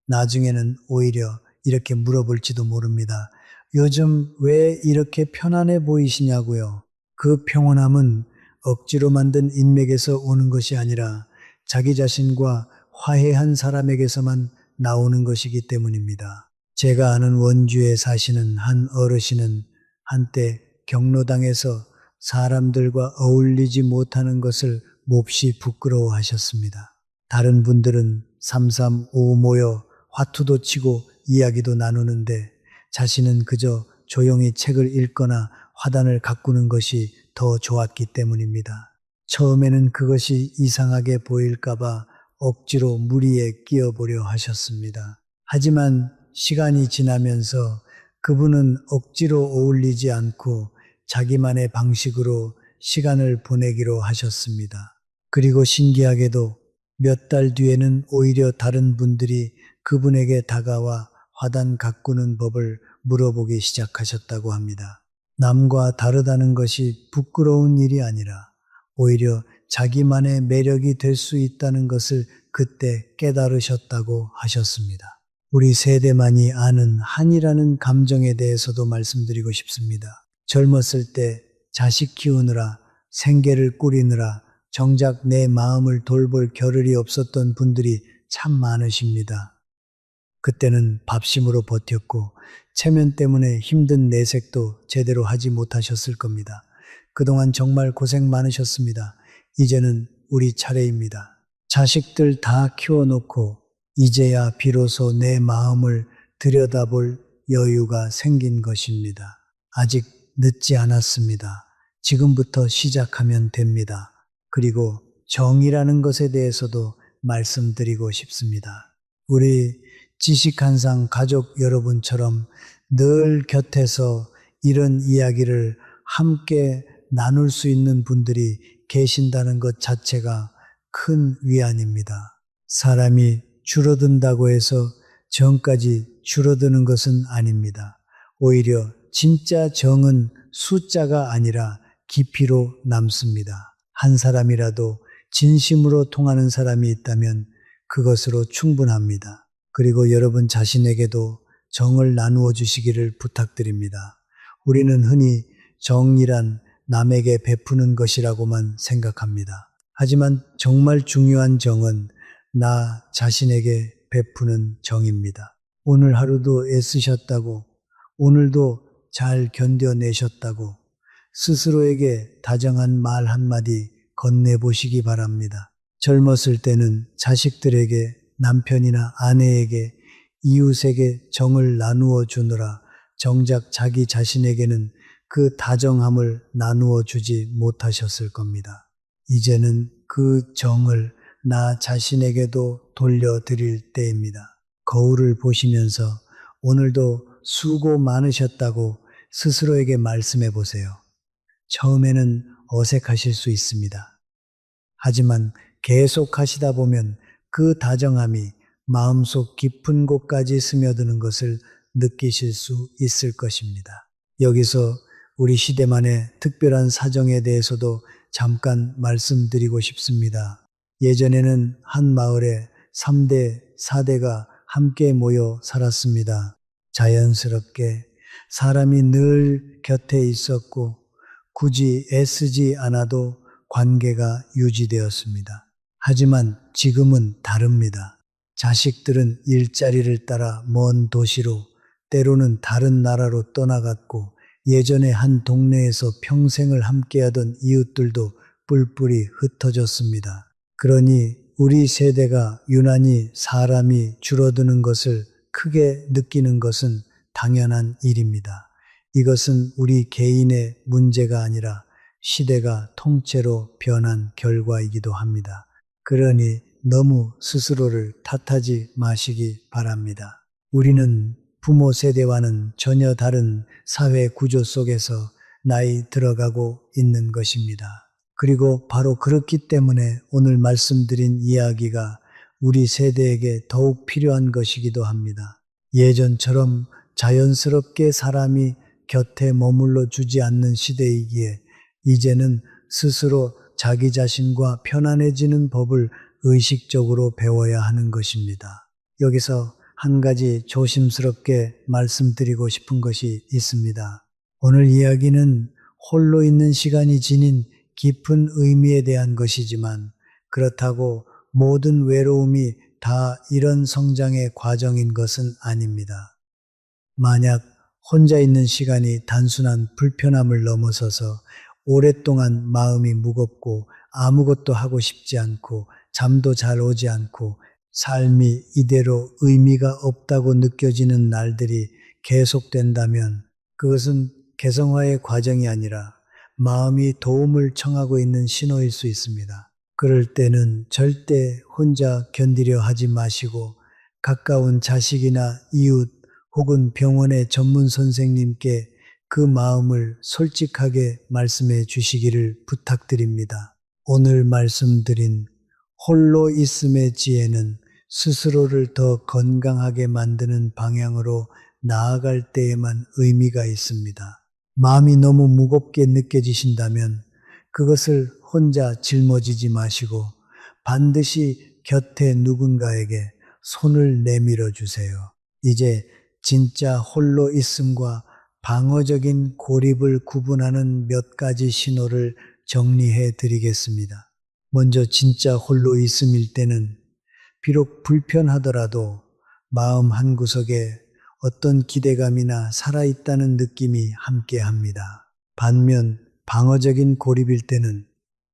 나중에는 오히려 이렇게 물어볼지도 모릅니다. 요즘 왜 이렇게 편안해 보이시냐고요. 그 평온함은 억지로 만든 인맥에서 오는 것이 아니라 자기 자신과 화해한 사람에게서만 나오는 것이기 때문입니다. 제가 아는 원주에 사시는 한 어르신은 한때 경로당에서 사람들과 어울리지 못하는 것을 몹시 부끄러워하셨습니다. 다른 분들은 삼삼오오 모여 화투도 치고 이야기도 나누는데 자신은 그저 조용히 책을 읽거나 화단을 가꾸는 것이 더 좋았기 때문입니다. 처음에는 그것이 이상하게 보일까봐 억지로 무리에 끼어보려 하셨습니다. 하지만 시간이 지나면서 그분은 억지로 어울리지 않고 자기만의 방식으로 시간을 보내기로 하셨습니다. 그리고 신기하게도 몇 달 뒤에는 오히려 다른 분들이 그분에게 다가와 화단 가꾸는 법을 물어보기 시작하셨다고 합니다. 남과 다르다는 것이 부끄러운 일이 아니라 오히려 자기만의 매력이 될 수 있다는 것을 그때 깨달으셨다고 하셨습니다. 우리 세대만이 아는 한이라는 감정에 대해서도 말씀드리고 싶습니다. 젊었을 때 자식 키우느라 생계를 꾸리느라 정작 내 마음을 돌볼 겨를이 없었던 분들이 참 많으십니다. 그때는 밥심으로 버텼고 체면 때문에 힘든 내색도 제대로 하지 못하셨을 겁니다. 그동안 정말 고생 많으셨습니다. 이제는 우리 차례입니다. 자식들 다 키워놓고 이제야 비로소 내 마음을 들여다볼 여유가 생긴 것입니다. 아직 늦지 않았습니다. 지금부터 시작하면 됩니다. 그리고 정이라는 것에 대해서도 말씀드리고 싶습니다. 우리 지식한상 가족 여러분처럼 늘 곁에서 이런 이야기를 함께 나눌 수 있는 분들이 계신다는 것 자체가 큰 위안입니다. 사람이 줄어든다고 해서 정까지 줄어드는 것은 아닙니다. 오히려 진짜 정은 숫자가 아니라 깊이로 남습니다. 한 사람이라도 진심으로 통하는 사람이 있다면 그것으로 충분합니다. 그리고 여러분 자신에게도 정을 나누어 주시기를 부탁드립니다. 우리는 흔히 정이란 남에게 베푸는 것이라고만 생각합니다. 하지만 정말 중요한 정은 나 자신에게 베푸는 정입니다. 오늘 하루도 애쓰셨다고, 오늘도 잘 견뎌내셨다고 스스로에게 다정한 말 한마디 건네보시기 바랍니다. 젊었을 때는 자식들에게, 남편이나 아내에게, 이웃에게 정을 나누어 주느라 정작 자기 자신에게는 그 다정함을 나누어 주지 못하셨을 겁니다. 이제는 그 정을 나 자신에게도 돌려드릴 때입니다. 거울을 보시면서 오늘도 수고 많으셨다고 스스로에게 말씀해 보세요. 처음에는 어색하실 수 있습니다. 하지만 계속 하시다 보면 그 다정함이 마음속 깊은 곳까지 스며드는 것을 느끼실 수 있을 것입니다. 여기서 우리 시대만의 특별한 사정에 대해서도 잠깐 말씀드리고 싶습니다. 예전에는 한 마을에 3대, 4대가 함께 모여 살았습니다. 자연스럽게 사람이 늘 곁에 있었고 굳이 애쓰지 않아도 관계가 유지되었습니다. 하지만 지금은 다릅니다. 자식들은 일자리를 따라 먼 도시로, 때로는 다른 나라로 떠나갔고 예전에 한 동네에서 평생을 함께하던 이웃들도 뿔뿔이 흩어졌습니다. 그러니 우리 세대가 유난히 사람이 줄어드는 것을 크게 느끼는 것은 당연한 일입니다. 이것은 우리 개인의 문제가 아니라 시대가 통째로 변한 결과이기도 합니다. 그러니 너무 스스로를 탓하지 마시기 바랍니다. 우리는 부모 세대와는 전혀 다른 사회 구조 속에서 나이 들어가고 있는 것입니다. 그리고 바로 그렇기 때문에 오늘 말씀드린 이야기가 우리 세대에게 더욱 필요한 것이기도 합니다. 예전처럼 자연스럽게 사람이 곁에 머물러 주지 않는 시대이기에 이제는 스스로 자기 자신과 편안해지는 법을 의식적으로 배워야 하는 것입니다. 여기서 한 가지 조심스럽게 말씀드리고 싶은 것이 있습니다. 오늘 이야기는 홀로 있는 시간이 지닌 깊은 의미에 대한 것이지만 그렇다고 모든 외로움이 다 이런 성장의 과정인 것은 아닙니다. 만약 혼자 있는 시간이 단순한 불편함을 넘어서서 오랫동안 마음이 무겁고 아무것도 하고 싶지 않고 잠도 잘 오지 않고 삶이 이대로 의미가 없다고 느껴지는 날들이 계속된다면 그것은 개성화의 과정이 아니라 마음이 도움을 청하고 있는 신호일 수 있습니다. 그럴 때는 절대 혼자 견디려 하지 마시고 가까운 자식이나 이웃 혹은 병원의 전문 선생님께 그 마음을 솔직하게 말씀해 주시기를 부탁드립니다. 오늘 말씀드린 홀로 있음의 지혜는 스스로를 더 건강하게 만드는 방향으로 나아갈 때에만 의미가 있습니다. 마음이 너무 무겁게 느껴지신다면 그것을 혼자 짊어지지 마시고 반드시 곁에 누군가에게 손을 내밀어 주세요. 이제 진짜 홀로 있음과 방어적인 고립을 구분하는 몇 가지 신호를 정리해 드리겠습니다. 먼저 진짜 홀로 있음일 때는 비록 불편하더라도 마음 한구석에 어떤 기대감이나 살아있다는 느낌이 함께 합니다. 반면 방어적인 고립일 때는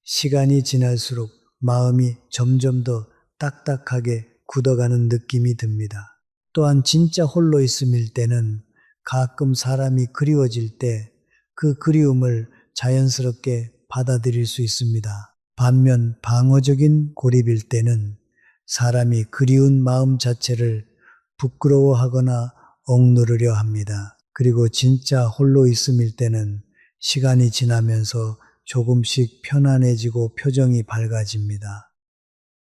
시간이 지날수록 마음이 점점 더 딱딱하게 굳어가는 느낌이 듭니다. 또한 진짜 홀로 있음일 때는 가끔 사람이 그리워질 때 그 그리움을 자연스럽게 받아들일 수 있습니다. 반면 방어적인 고립일 때는 사람이 그리운 마음 자체를 부끄러워하거나 억누르려 합니다. 그리고 진짜 홀로 있음일 때는 시간이 지나면서 조금씩 편안해지고 표정이 밝아집니다.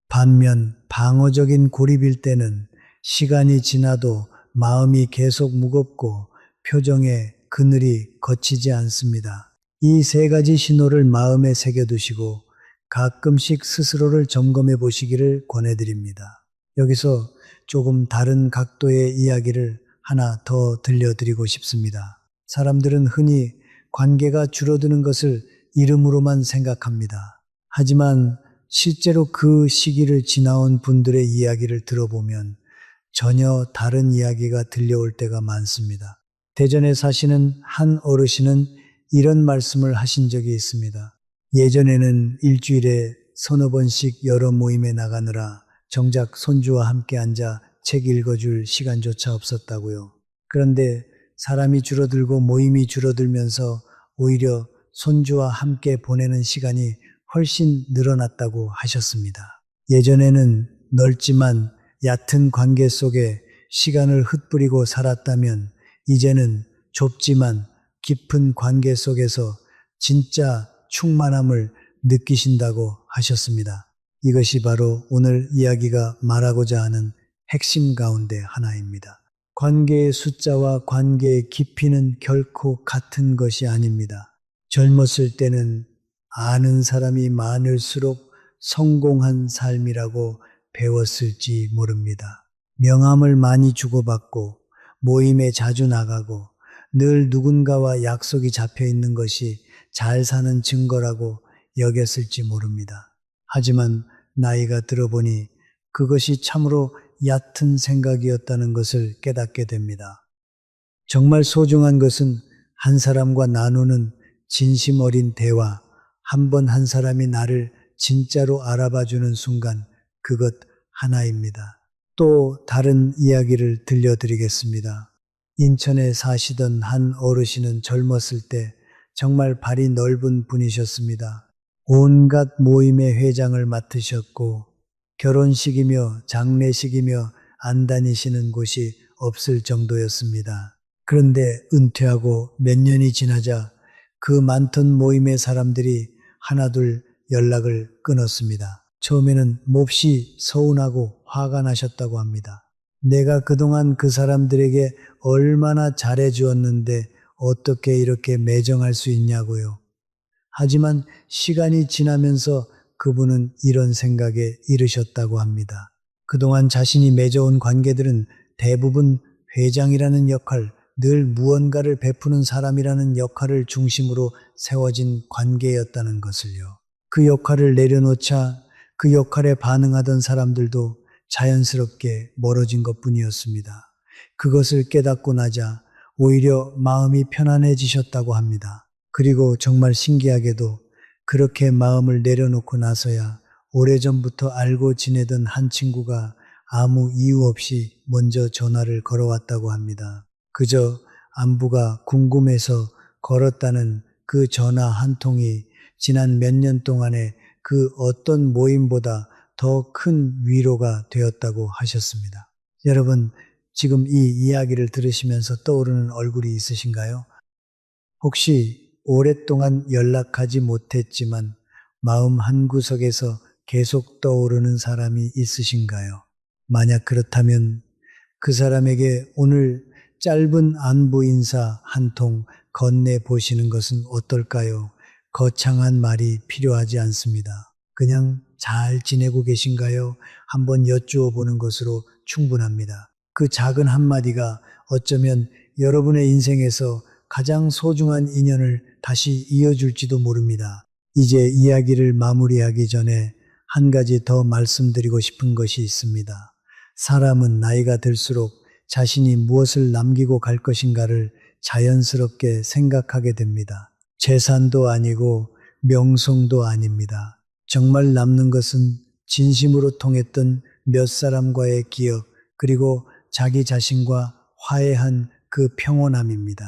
반면 방어적인 고립일 때는 시간이 지나도 마음이 계속 무겁고 표정에 그늘이 거치지 않습니다. 이 세 가지 신호를 마음에 새겨두시고 가끔씩 스스로를 점검해 보시기를 권해드립니다. 여기서 조금 다른 각도의 이야기를 하나 더 들려드리고 싶습니다. 사람들은 흔히 관계가 줄어드는 것을 이름으로만 생각합니다. 하지만 실제로 그 시기를 지나온 분들의 이야기를 들어보면 전혀 다른 이야기가 들려올 때가 많습니다. 대전에 사시는 한 어르신은 이런 말씀을 하신 적이 있습니다. 예전에는 일주일에 서너 번씩 여러 모임에 나가느라 정작 손주와 함께 앉아 책 읽어줄 시간조차 없었다고요. 그런데 사람이 줄어들고 모임이 줄어들면서 오히려 손주와 함께 보내는 시간이 훨씬 늘어났다고 하셨습니다. 예전에는 넓지만 얕은 관계 속에 시간을 흩뿌리고 살았다면 이제는 좁지만 깊은 관계 속에서 진짜 충만함을 느끼신다고 하셨습니다. 이것이 바로 오늘 이야기가 말하고자 하는 핵심 가운데 하나입니다. 관계의 숫자와 관계의 깊이는 결코 같은 것이 아닙니다. 젊었을 때는 아는 사람이 많을수록 성공한 삶이라고 배웠을지 모릅니다. 명함을 많이 주고받고 모임에 자주 나가고 늘 누군가와 약속이 잡혀 있는 것이 잘 사는 증거라고 여겼을지 모릅니다. 하지만 나이가 들어보니 그것이 참으로 얕은 생각이었다는 것을 깨닫게 됩니다. 정말 소중한 것은 한 사람과 나누는 진심 어린 대화, 한 번 한 사람이 나를 진짜로 알아봐주는 순간 그것 하나입니다. 또 다른 이야기를 들려드리겠습니다. 인천에 사시던 한 어르신은 젊었을 때 정말 발이 넓은 분이셨습니다. 온갖 모임의 회장을 맡으셨고 결혼식이며 장례식이며 안 다니시는 곳이 없을 정도였습니다. 그런데 은퇴하고 몇 년이 지나자 그 많던 모임의 사람들이 하나둘 연락을 끊었습니다. 처음에는 몹시 서운하고 화가 나셨다고 합니다. 내가 그동안 그 사람들에게 얼마나 잘해주었는데 어떻게 이렇게 매정할 수 있냐고요. 하지만 시간이 지나면서 그분은 이런 생각에 이르셨다고 합니다. 그동안 자신이 맺어온 관계들은 대부분 회장이라는 역할, 늘 무언가를 베푸는 사람이라는 역할을 중심으로 세워진 관계였다는 것을요. 그 역할을 내려놓자 그 역할에 반응하던 사람들도 자연스럽게 멀어진 것뿐이었습니다. 그것을 깨닫고 나자 오히려 마음이 편안해지셨다고 합니다. 그리고 정말 신기하게도 그렇게 마음을 내려놓고 나서야 오래전부터 알고 지내던 한 친구가 아무 이유 없이 먼저 전화를 걸어왔다고 합니다. 그저 안부가 궁금해서 걸었다는 그 전화 한 통이 지난 몇 년 동안의 그 어떤 모임보다 더 큰 위로가 되었다고 하셨습니다. 여러분, 지금 이 이야기를 들으시면서 떠오르는 얼굴이 있으신가요? 혹시 오랫동안 연락하지 못했지만 마음 한구석에서 계속 떠오르는 사람이 있으신가요? 만약 그렇다면 그 사람에게 오늘 짧은 안부 인사 한 통 건네 보시는 것은 어떨까요? 거창한 말이 필요하지 않습니다. 그냥 잘 지내고 계신가요? 한번 여쭈어 보는 것으로 충분합니다. 그 작은 한마디가 어쩌면 여러분의 인생에서 가장 소중한 인연을 다시 이어줄지도 모릅니다. 이제 이야기를 마무리하기 전에 한 가지 더 말씀드리고 싶은 것이 있습니다. 사람은 나이가 들수록 자신이 무엇을 남기고 갈 것인가를 자연스럽게 생각하게 됩니다. 재산도 아니고 명성도 아닙니다. 정말 남는 것은 진심으로 통했던 몇 사람과의 기억, 그리고 자기 자신과 화해한 그 평온함입니다.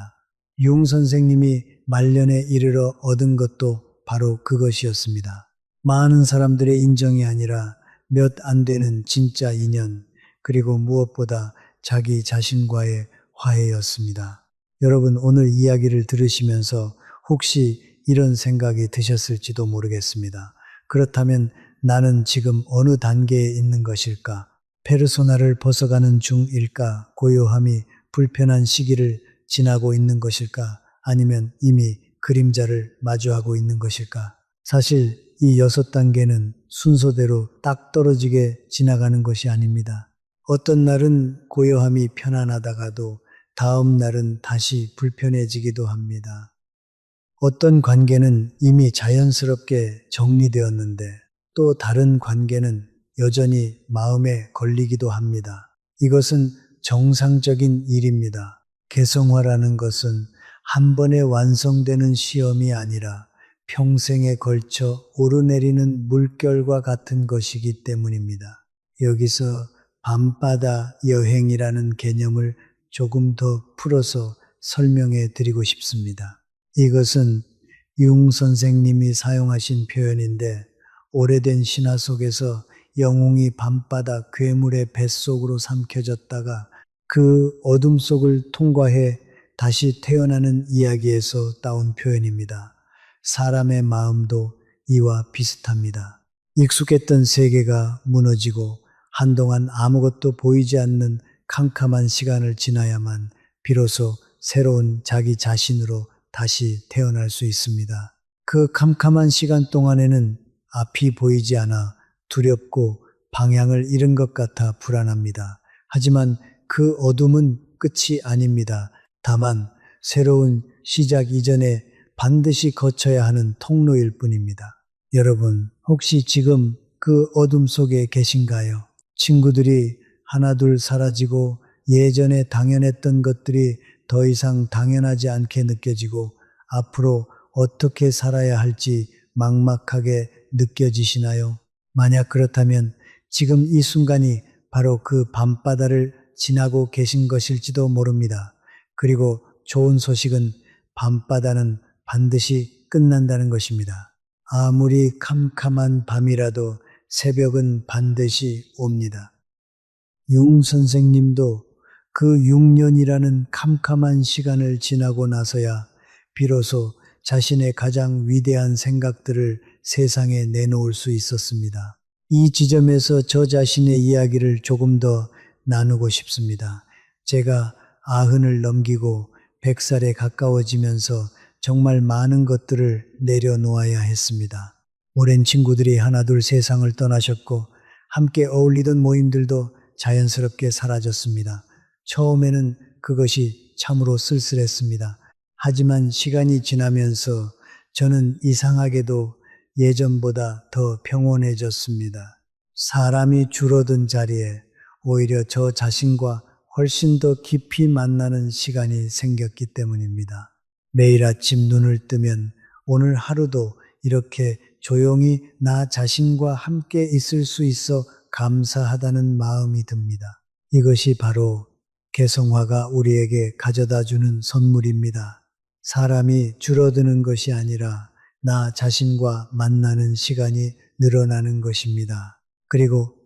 융 선생님이 말년에 이르러 얻은 것도 바로 그것이었습니다. 많은 사람들의 인정이 아니라 몇 안 되는 진짜 인연, 그리고 무엇보다 자기 자신과의 화해였습니다. 여러분, 오늘 이야기를 들으시면서 혹시 이런 생각이 드셨을지도 모르겠습니다. 그렇다면 나는 지금 어느 단계에 있는 것일까? 페르소나를 벗어가는 중일까? 고요함이 불편한 시기를 지나고 있는 것일까? 아니면 이미 그림자를 마주하고 있는 것일까? 사실 이 6단계는 순서대로 딱 떨어지게 지나가는 것이 아닙니다. 어떤 날은 고요함이 편안하다가도 다음 날은 다시 불편해지기도 합니다. 어떤 관계는 이미 자연스럽게 정리되었는데 또 다른 관계는 여전히 마음에 걸리기도 합니다. 이것은 정상적인 일입니다. 개성화라는 것은 한 번에 완성되는 시험이 아니라 평생에 걸쳐 오르내리는 물결과 같은 것이기 때문입니다. 여기서 밤바다 여행이라는 개념을 조금 더 풀어서 설명해 드리고 싶습니다. 이것은 융 선생님이 사용하신 표현인데 오래된 신화 속에서 영웅이 밤바다 괴물의 뱃속으로 삼켜졌다가 그 어둠 속을 통과해 다시 태어나는 이야기에서 따온 표현입니다. 사람의 마음도 이와 비슷합니다. 익숙했던 세계가 무너지고 한동안 아무것도 보이지 않는 캄캄한 시간을 지나야만 비로소 새로운 자기 자신으로 다시 태어날 수 있습니다. 그 캄캄한 시간 동안에는 앞이 보이지 않아 두렵고 방향을 잃은 것 같아 불안합니다. 하지만 그 어둠은 끝이 아닙니다. 다만 새로운 시작 이전에 반드시 거쳐야 하는 통로일 뿐입니다. 여러분, 혹시 지금 그 어둠 속에 계신가요? 친구들이 하나둘 사라지고 예전에 당연했던 것들이 더 이상 당연하지 않게 느껴지고 앞으로 어떻게 살아야 할지 막막하게 느껴지시나요? 만약 그렇다면 지금 이 순간이 바로 그 밤바다를 지나고 계신 것일지도 모릅니다. 그리고 좋은 소식은 밤바다는 반드시 끝난다는 것입니다. 아무리 캄캄한 밤이라도 새벽은 반드시 옵니다. 융 선생님도 그 6년이라는 캄캄한 시간을 지나고 나서야 비로소 자신의 가장 위대한 생각들을 세상에 내놓을 수 있었습니다. 이 지점에서 저 자신의 이야기를 조금 더 나누고 싶습니다. 제가 90을 넘기고 100살에 가까워지면서 정말 많은 것들을 내려놓아야 했습니다. 오랜 친구들이 하나둘 세상을 떠나셨고 함께 어울리던 모임들도 자연스럽게 사라졌습니다. 처음에는 그것이 참으로 쓸쓸했습니다. 하지만 시간이 지나면서 저는 이상하게도 예전보다 더 평온해졌습니다. 사람이 줄어든 자리에 오히려 저 자신과 훨씬 더 깊이 만나는 시간이 생겼기 때문입니다. 매일 아침 눈을 뜨면 오늘 하루도 이렇게 조용히 나 자신과 함께 있을 수 있어 감사하다는 마음이 듭니다. 이것이 바로 개성화가 우리에게 가져다 주는 선물입니다. 사람이 줄어드는 것이 아니라 나 자신과 만나는 시간이 늘어나는 것입니다. 그리고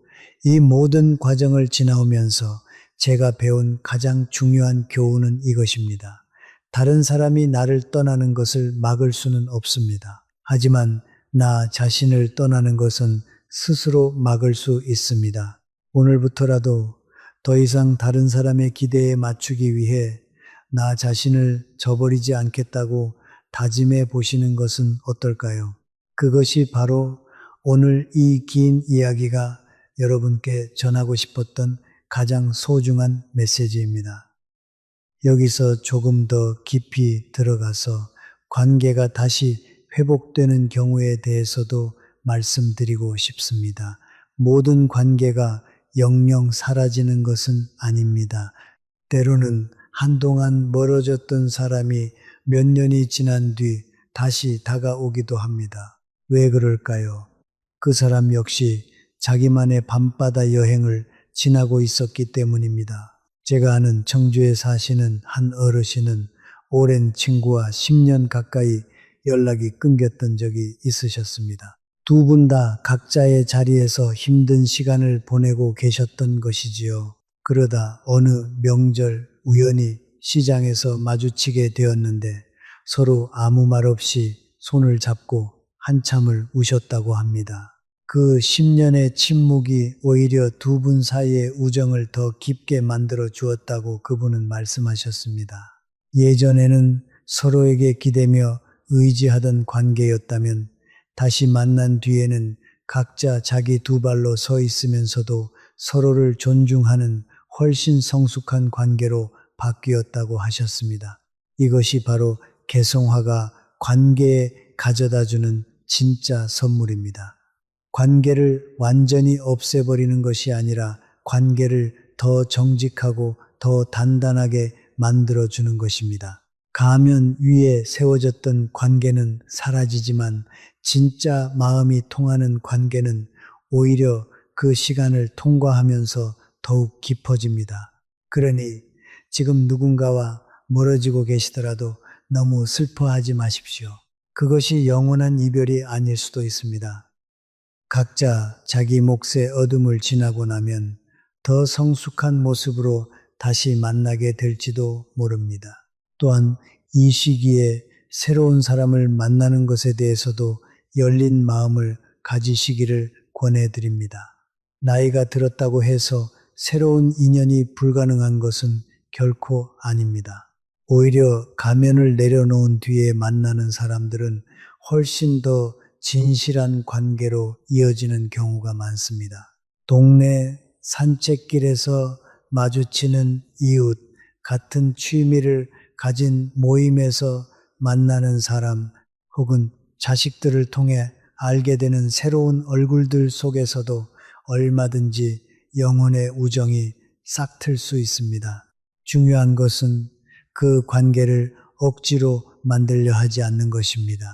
이 모든 과정을 지나오면서 제가 배운 가장 중요한 교훈은 이것입니다. 다른 사람이 나를 떠나는 것을 막을 수는 없습니다. 하지만 나 자신을 떠나는 것은 스스로 막을 수 있습니다. 오늘부터라도 더 이상 다른 사람의 기대에 맞추기 위해 나 자신을 저버리지 않겠다고 다짐해 보시는 것은 어떨까요? 그것이 바로 오늘 이 긴 이야기가 여러분께 전하고 싶었던 가장 소중한 메시지입니다. 여기서 조금 더 깊이 들어가서 관계가 다시 회복되는 경우에 대해서도 말씀드리고 싶습니다. 모든 관계가 영영 사라지는 것은 아닙니다. 때로는 한동안 멀어졌던 사람이 몇 년이 지난 뒤 다시 다가오기도 합니다. 왜 그럴까요? 그 사람 역시 자기만의 밤바다 여행을 지나고 있었기 때문입니다. 제가 아는 청주에 사시는 한 어르신은 오랜 친구와 10년 가까이 연락이 끊겼던 적이 있으셨습니다. 두 분 다 각자의 자리에서 힘든 시간을 보내고 계셨던 것이지요. 그러다 어느 명절 우연히 시장에서 마주치게 되었는데 서로 아무 말 없이 손을 잡고 한참을 우셨다고 합니다. 그 10년의 침묵이 오히려 두 분 사이의 우정을 더 깊게 만들어 주었다고 그분은 말씀하셨습니다. 예전에는 서로에게 기대며 의지하던 관계였다면 다시 만난 뒤에는 각자 자기 두 발로 서 있으면서도 서로를 존중하는 훨씬 성숙한 관계로 바뀌었다고 하셨습니다. 이것이 바로 개성화가 관계에 가져다주는 진짜 선물입니다. 관계를 완전히 없애버리는 것이 아니라 관계를 더 정직하고 더 단단하게 만들어주는 것입니다. 가면 위에 세워졌던 관계는 사라지지만 진짜 마음이 통하는 관계는 오히려 그 시간을 통과하면서 더욱 깊어집니다. 그러니 지금 누군가와 멀어지고 계시더라도 너무 슬퍼하지 마십시오. 그것이 영원한 이별이 아닐 수도 있습니다. 각자 자기 몫의 어둠을 지나고 나면 더 성숙한 모습으로 다시 만나게 될지도 모릅니다. 또한 이 시기에 새로운 사람을 만나는 것에 대해서도 열린 마음을 가지시기를 권해드립니다. 나이가 들었다고 해서 새로운 인연이 불가능한 것은 결코 아닙니다. 오히려 가면을 내려놓은 뒤에 만나는 사람들은 훨씬 더 진실한 관계로 이어지는 경우가 많습니다. 동네 산책길에서 마주치는 이웃, 같은 취미를 가진 모임에서 만나는 사람, 혹은 자식들을 통해 알게 되는 새로운 얼굴들 속에서도 얼마든지 영혼의 우정이 싹틀 수 있습니다. 중요한 것은 그 관계를 억지로 만들려 하지 않는 것입니다.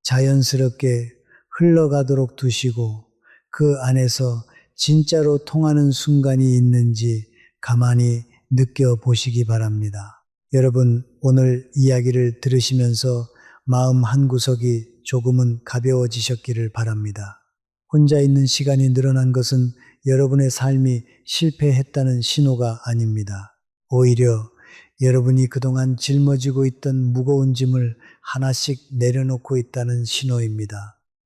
자연스럽게 흘러가도록 두시고 그 안에서 진짜로 통하는 순간이 있는지 가만히 느껴보시기 바랍니다. 여러분, 오늘 이야기를 들으시면서 마음 한구석이 조금은 가벼워지셨기를 바랍니다. 혼자 있는 시간이 늘어난 것은 여러분의 삶이 실패했다는 신호가 아닙니다. 오히려 여러분이 그동안 짊어지고 있던 무거운 짐을 하나씩 내려놓고 있다는 신호입니다.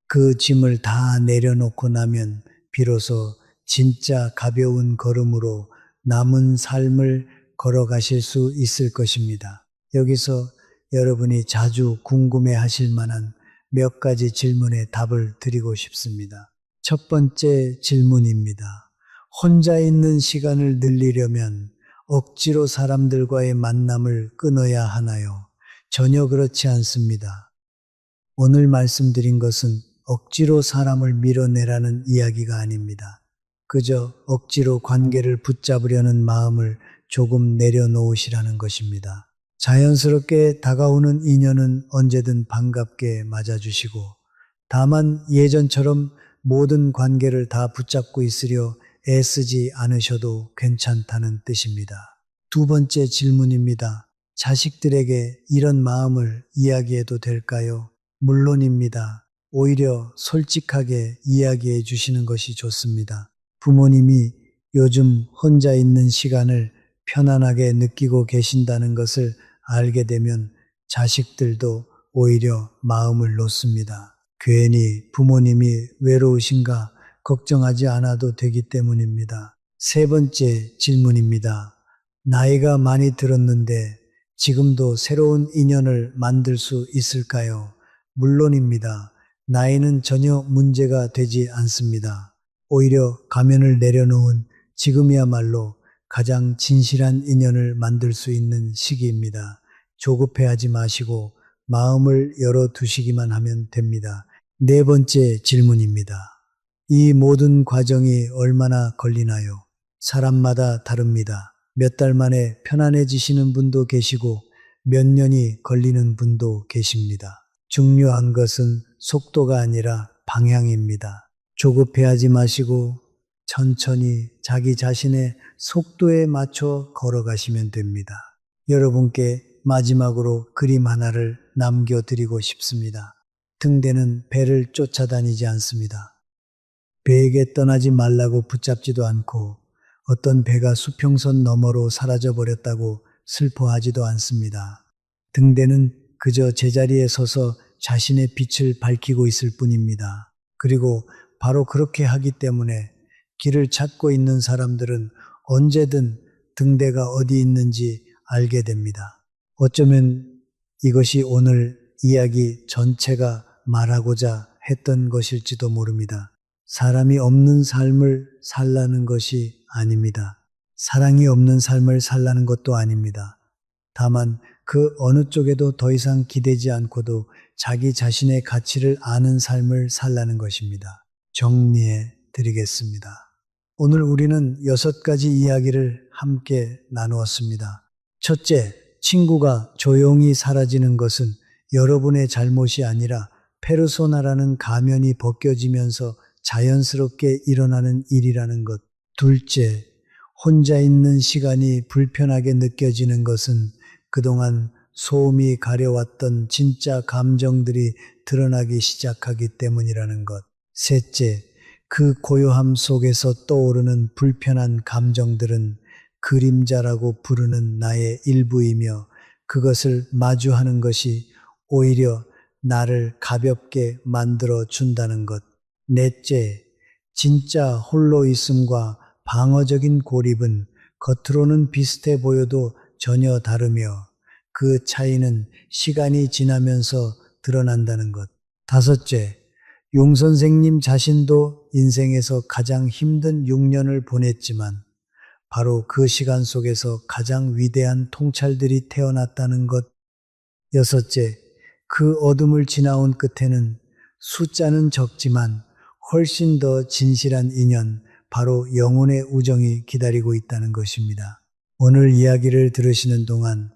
그 짐을 다 내려놓고 나면 비로소 진짜 가벼운 걸음으로 남은 삶을 걸어가실 수 있을 것입니다. 여기서 여러분이 자주 궁금해 하실 만한 몇 가지 질문에 답을 드리고 싶습니다. 첫 번째 질문입니다. 혼자 있는 시간을 늘리려면 억지로 사람들과의 만남을 끊어야 하나요? 전혀 그렇지 않습니다. 오늘 말씀드린 것은 억지로 사람을 밀어내라는 이야기가 아닙니다. 그저 억지로 관계를 붙잡으려는 마음을 조금 내려놓으시라는 것입니다. 자연스럽게 다가오는 인연은 언제든 반갑게 맞아주시고, 다만 예전처럼 모든 관계를 다 붙잡고 있으려 애쓰지 않으셔도 괜찮다는 뜻입니다. 두 번째 질문입니다. 자식들에게 이런 마음을 이야기해도 될까요? 물론입니다. 오히려 솔직하게 이야기해 주시는 것이 좋습니다. 부모님이 요즘 혼자 있는 시간을 편안하게 느끼고 계신다는 것을 알게 되면 자식들도 오히려 마음을 놓습니다. 괜히 부모님이 외로우신가 걱정하지 않아도 되기 때문입니다. 세 번째 질문입니다. 나이가 많이 들었는데 지금도 새로운 인연을 만들 수 있을까요? 물론입니다. 나이는 전혀 문제가 되지 않습니다. 오히려 가면을 내려놓은 지금이야말로 가장 진실한 인연을 만들 수 있는 시기입니다. 조급해하지 마시고 마음을 열어두시기만 하면 됩니다. 네 번째 질문입니다. 이 모든 과정이 얼마나 걸리나요? 사람마다 다릅니다. 몇 달 만에 편안해지시는 분도 계시고 몇 년이 걸리는 분도 계십니다. 중요한 것은 속도가 아니라 방향입니다. 조급해하지 마시고 천천히 자기 자신의 속도에 맞춰 걸어가시면 됩니다. 여러분께 마지막으로 그림 하나를 남겨드리고 싶습니다. 등대는 배를 쫓아다니지 않습니다. 배에게 떠나지 말라고 붙잡지도 않고 어떤 배가 수평선 너머로 사라져 버렸다고 슬퍼하지도 않습니다. 등대는 그저 제자리에 서서 자신의 빛을 밝히고 있을 뿐입니다. 그리고 바로 그렇게 하기 때문에 길을 찾고 있는 사람들은 언제든 등대가 어디 있는지 알게 됩니다. 어쩌면 이것이 오늘 이야기 전체가 말하고자 했던 것일지도 모릅니다. 사람이 없는 삶을 살라는 것이 아닙니다. 사랑이 없는 삶을 살라는 것도 아닙니다. 다만 그 어느 쪽에도 더 이상 기대지 않고도 자기 자신의 가치를 아는 삶을 살라는 것입니다. 정리해 드리겠습니다. 오늘 우리는 6가지 이야기를 함께 나누었습니다. 첫째, 친구가 조용히 사라지는 것은 여러분의 잘못이 아니라 페르소나라는 가면이 벗겨지면서 자연스럽게 일어나는 일이라는 것. 둘째, 혼자 있는 시간이 불편하게 느껴지는 것은 그동안 소음이 가려왔던 진짜 감정들이 드러나기 시작하기 때문이라는 것. 셋째, 그 고요함 속에서 떠오르는 불편한 감정들은 그림자라고 부르는 나의 일부이며 그것을 마주하는 것이 오히려 나를 가볍게 만들어 준다는 것. 넷째, 진짜 홀로 있음과 방어적인 고립은 겉으로는 비슷해 보여도 전혀 다르며 그 차이는 시간이 지나면서 드러난다는 것. 다섯째, 용 선생님 자신도 인생에서 가장 힘든 6년을 보냈지만 바로 그 시간 속에서 가장 위대한 통찰들이 태어났다는 것. 여섯째, 그 어둠을 지나온 끝에는 숫자는 적지만 훨씬 더 진실한 인연, 바로 영혼의 우정이 기다리고 있다는 것입니다. 오늘 이야기를 들으시는 동안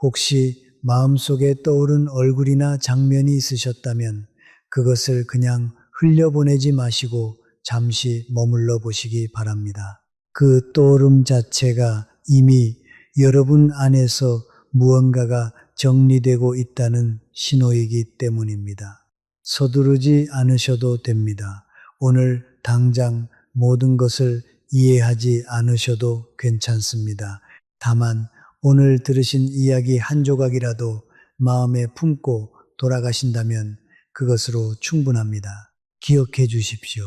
혹시 마음속에 떠오른 얼굴이나 장면이 있으셨다면 그것을 그냥 흘려보내지 마시고 잠시 머물러 보시기 바랍니다. 그 떠오름 자체가 이미 여러분 안에서 무언가가 정리되고 있다는 신호이기 때문입니다. 서두르지 않으셔도 됩니다. 오늘 당장 모든 것을 이해하지 않으셔도 괜찮습니다. 다만 오늘 들으신 이야기 한 조각이라도 마음에 품고 돌아가신다면 그것으로 충분합니다. 기억해 주십시오.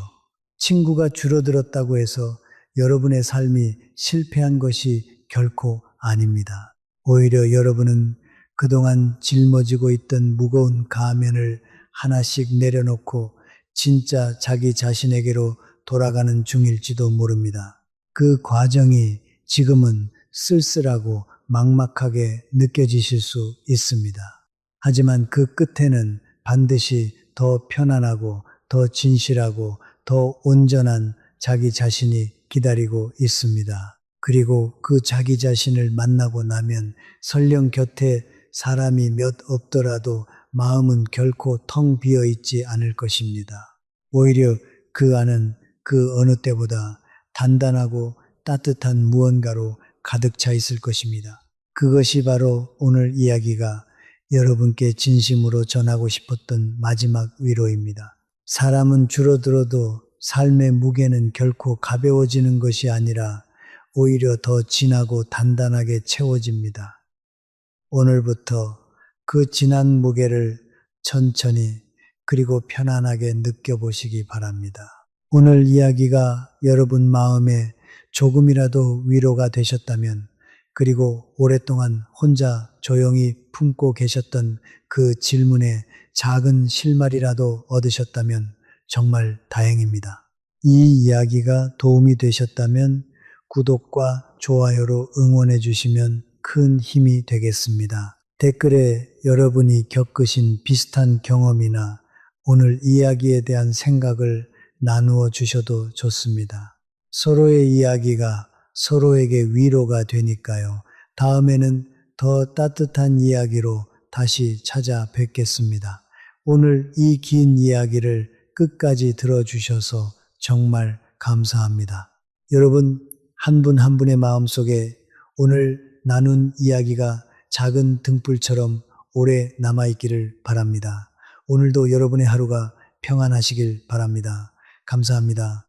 친구가 줄어들었다고 해서 여러분의 삶이 실패한 것이 결코 아닙니다. 오히려 여러분은 그동안 짊어지고 있던 무거운 가면을 하나씩 내려놓고 진짜 자기 자신에게로 돌아가는 중일지도 모릅니다. 그 과정이 지금은 쓸쓸하고 막막하게 느껴지실 수 있습니다. 하지만 그 끝에는 반드시 더 편안하고 더 진실하고 더 온전한 자기 자신이 기다리고 있습니다. 그리고 그 자기 자신을 만나고 나면 설령 곁에 사람이 몇 없더라도 마음은 결코 텅 비어 있지 않을 것입니다. 오히려 그 안은 그 어느 때보다 단단하고 따뜻한 무언가로 가득 차 있을 것입니다. 그것이 바로 오늘 이야기가 여러분께 진심으로 전하고 싶었던 마지막 위로입니다. 사람은 줄어들어도 삶의 무게는 결코 가벼워지는 것이 아니라 오히려 더 진하고 단단하게 채워집니다. 오늘부터 그 진한 무게를 천천히 그리고 편안하게 느껴보시기 바랍니다. 오늘 이야기가 여러분 마음에 조금이라도 위로가 되셨다면, 그리고 오랫동안 혼자 조용히 품고 계셨던 그 질문에 작은 실마리라도 얻으셨다면 정말 다행입니다. 이 이야기가 도움이 되셨다면 구독과 좋아요로 응원해 주시면 큰 힘이 되겠습니다. 댓글에 여러분이 겪으신 비슷한 경험이나 오늘 이야기에 대한 생각을 나누어 주셔도 좋습니다. 서로의 이야기가 서로에게 위로가 되니까요. 다음에는 더 따뜻한 이야기로 다시 찾아뵙겠습니다. 오늘 이 긴 이야기를 끝까지 들어주셔서 정말 감사합니다. 여러분 한 분 한 분의 마음속에 오늘 나눈 이야기가 작은 등불처럼 오래 남아있기를 바랍니다. 오늘도 여러분의 하루가 평안하시길 바랍니다. 감사합니다.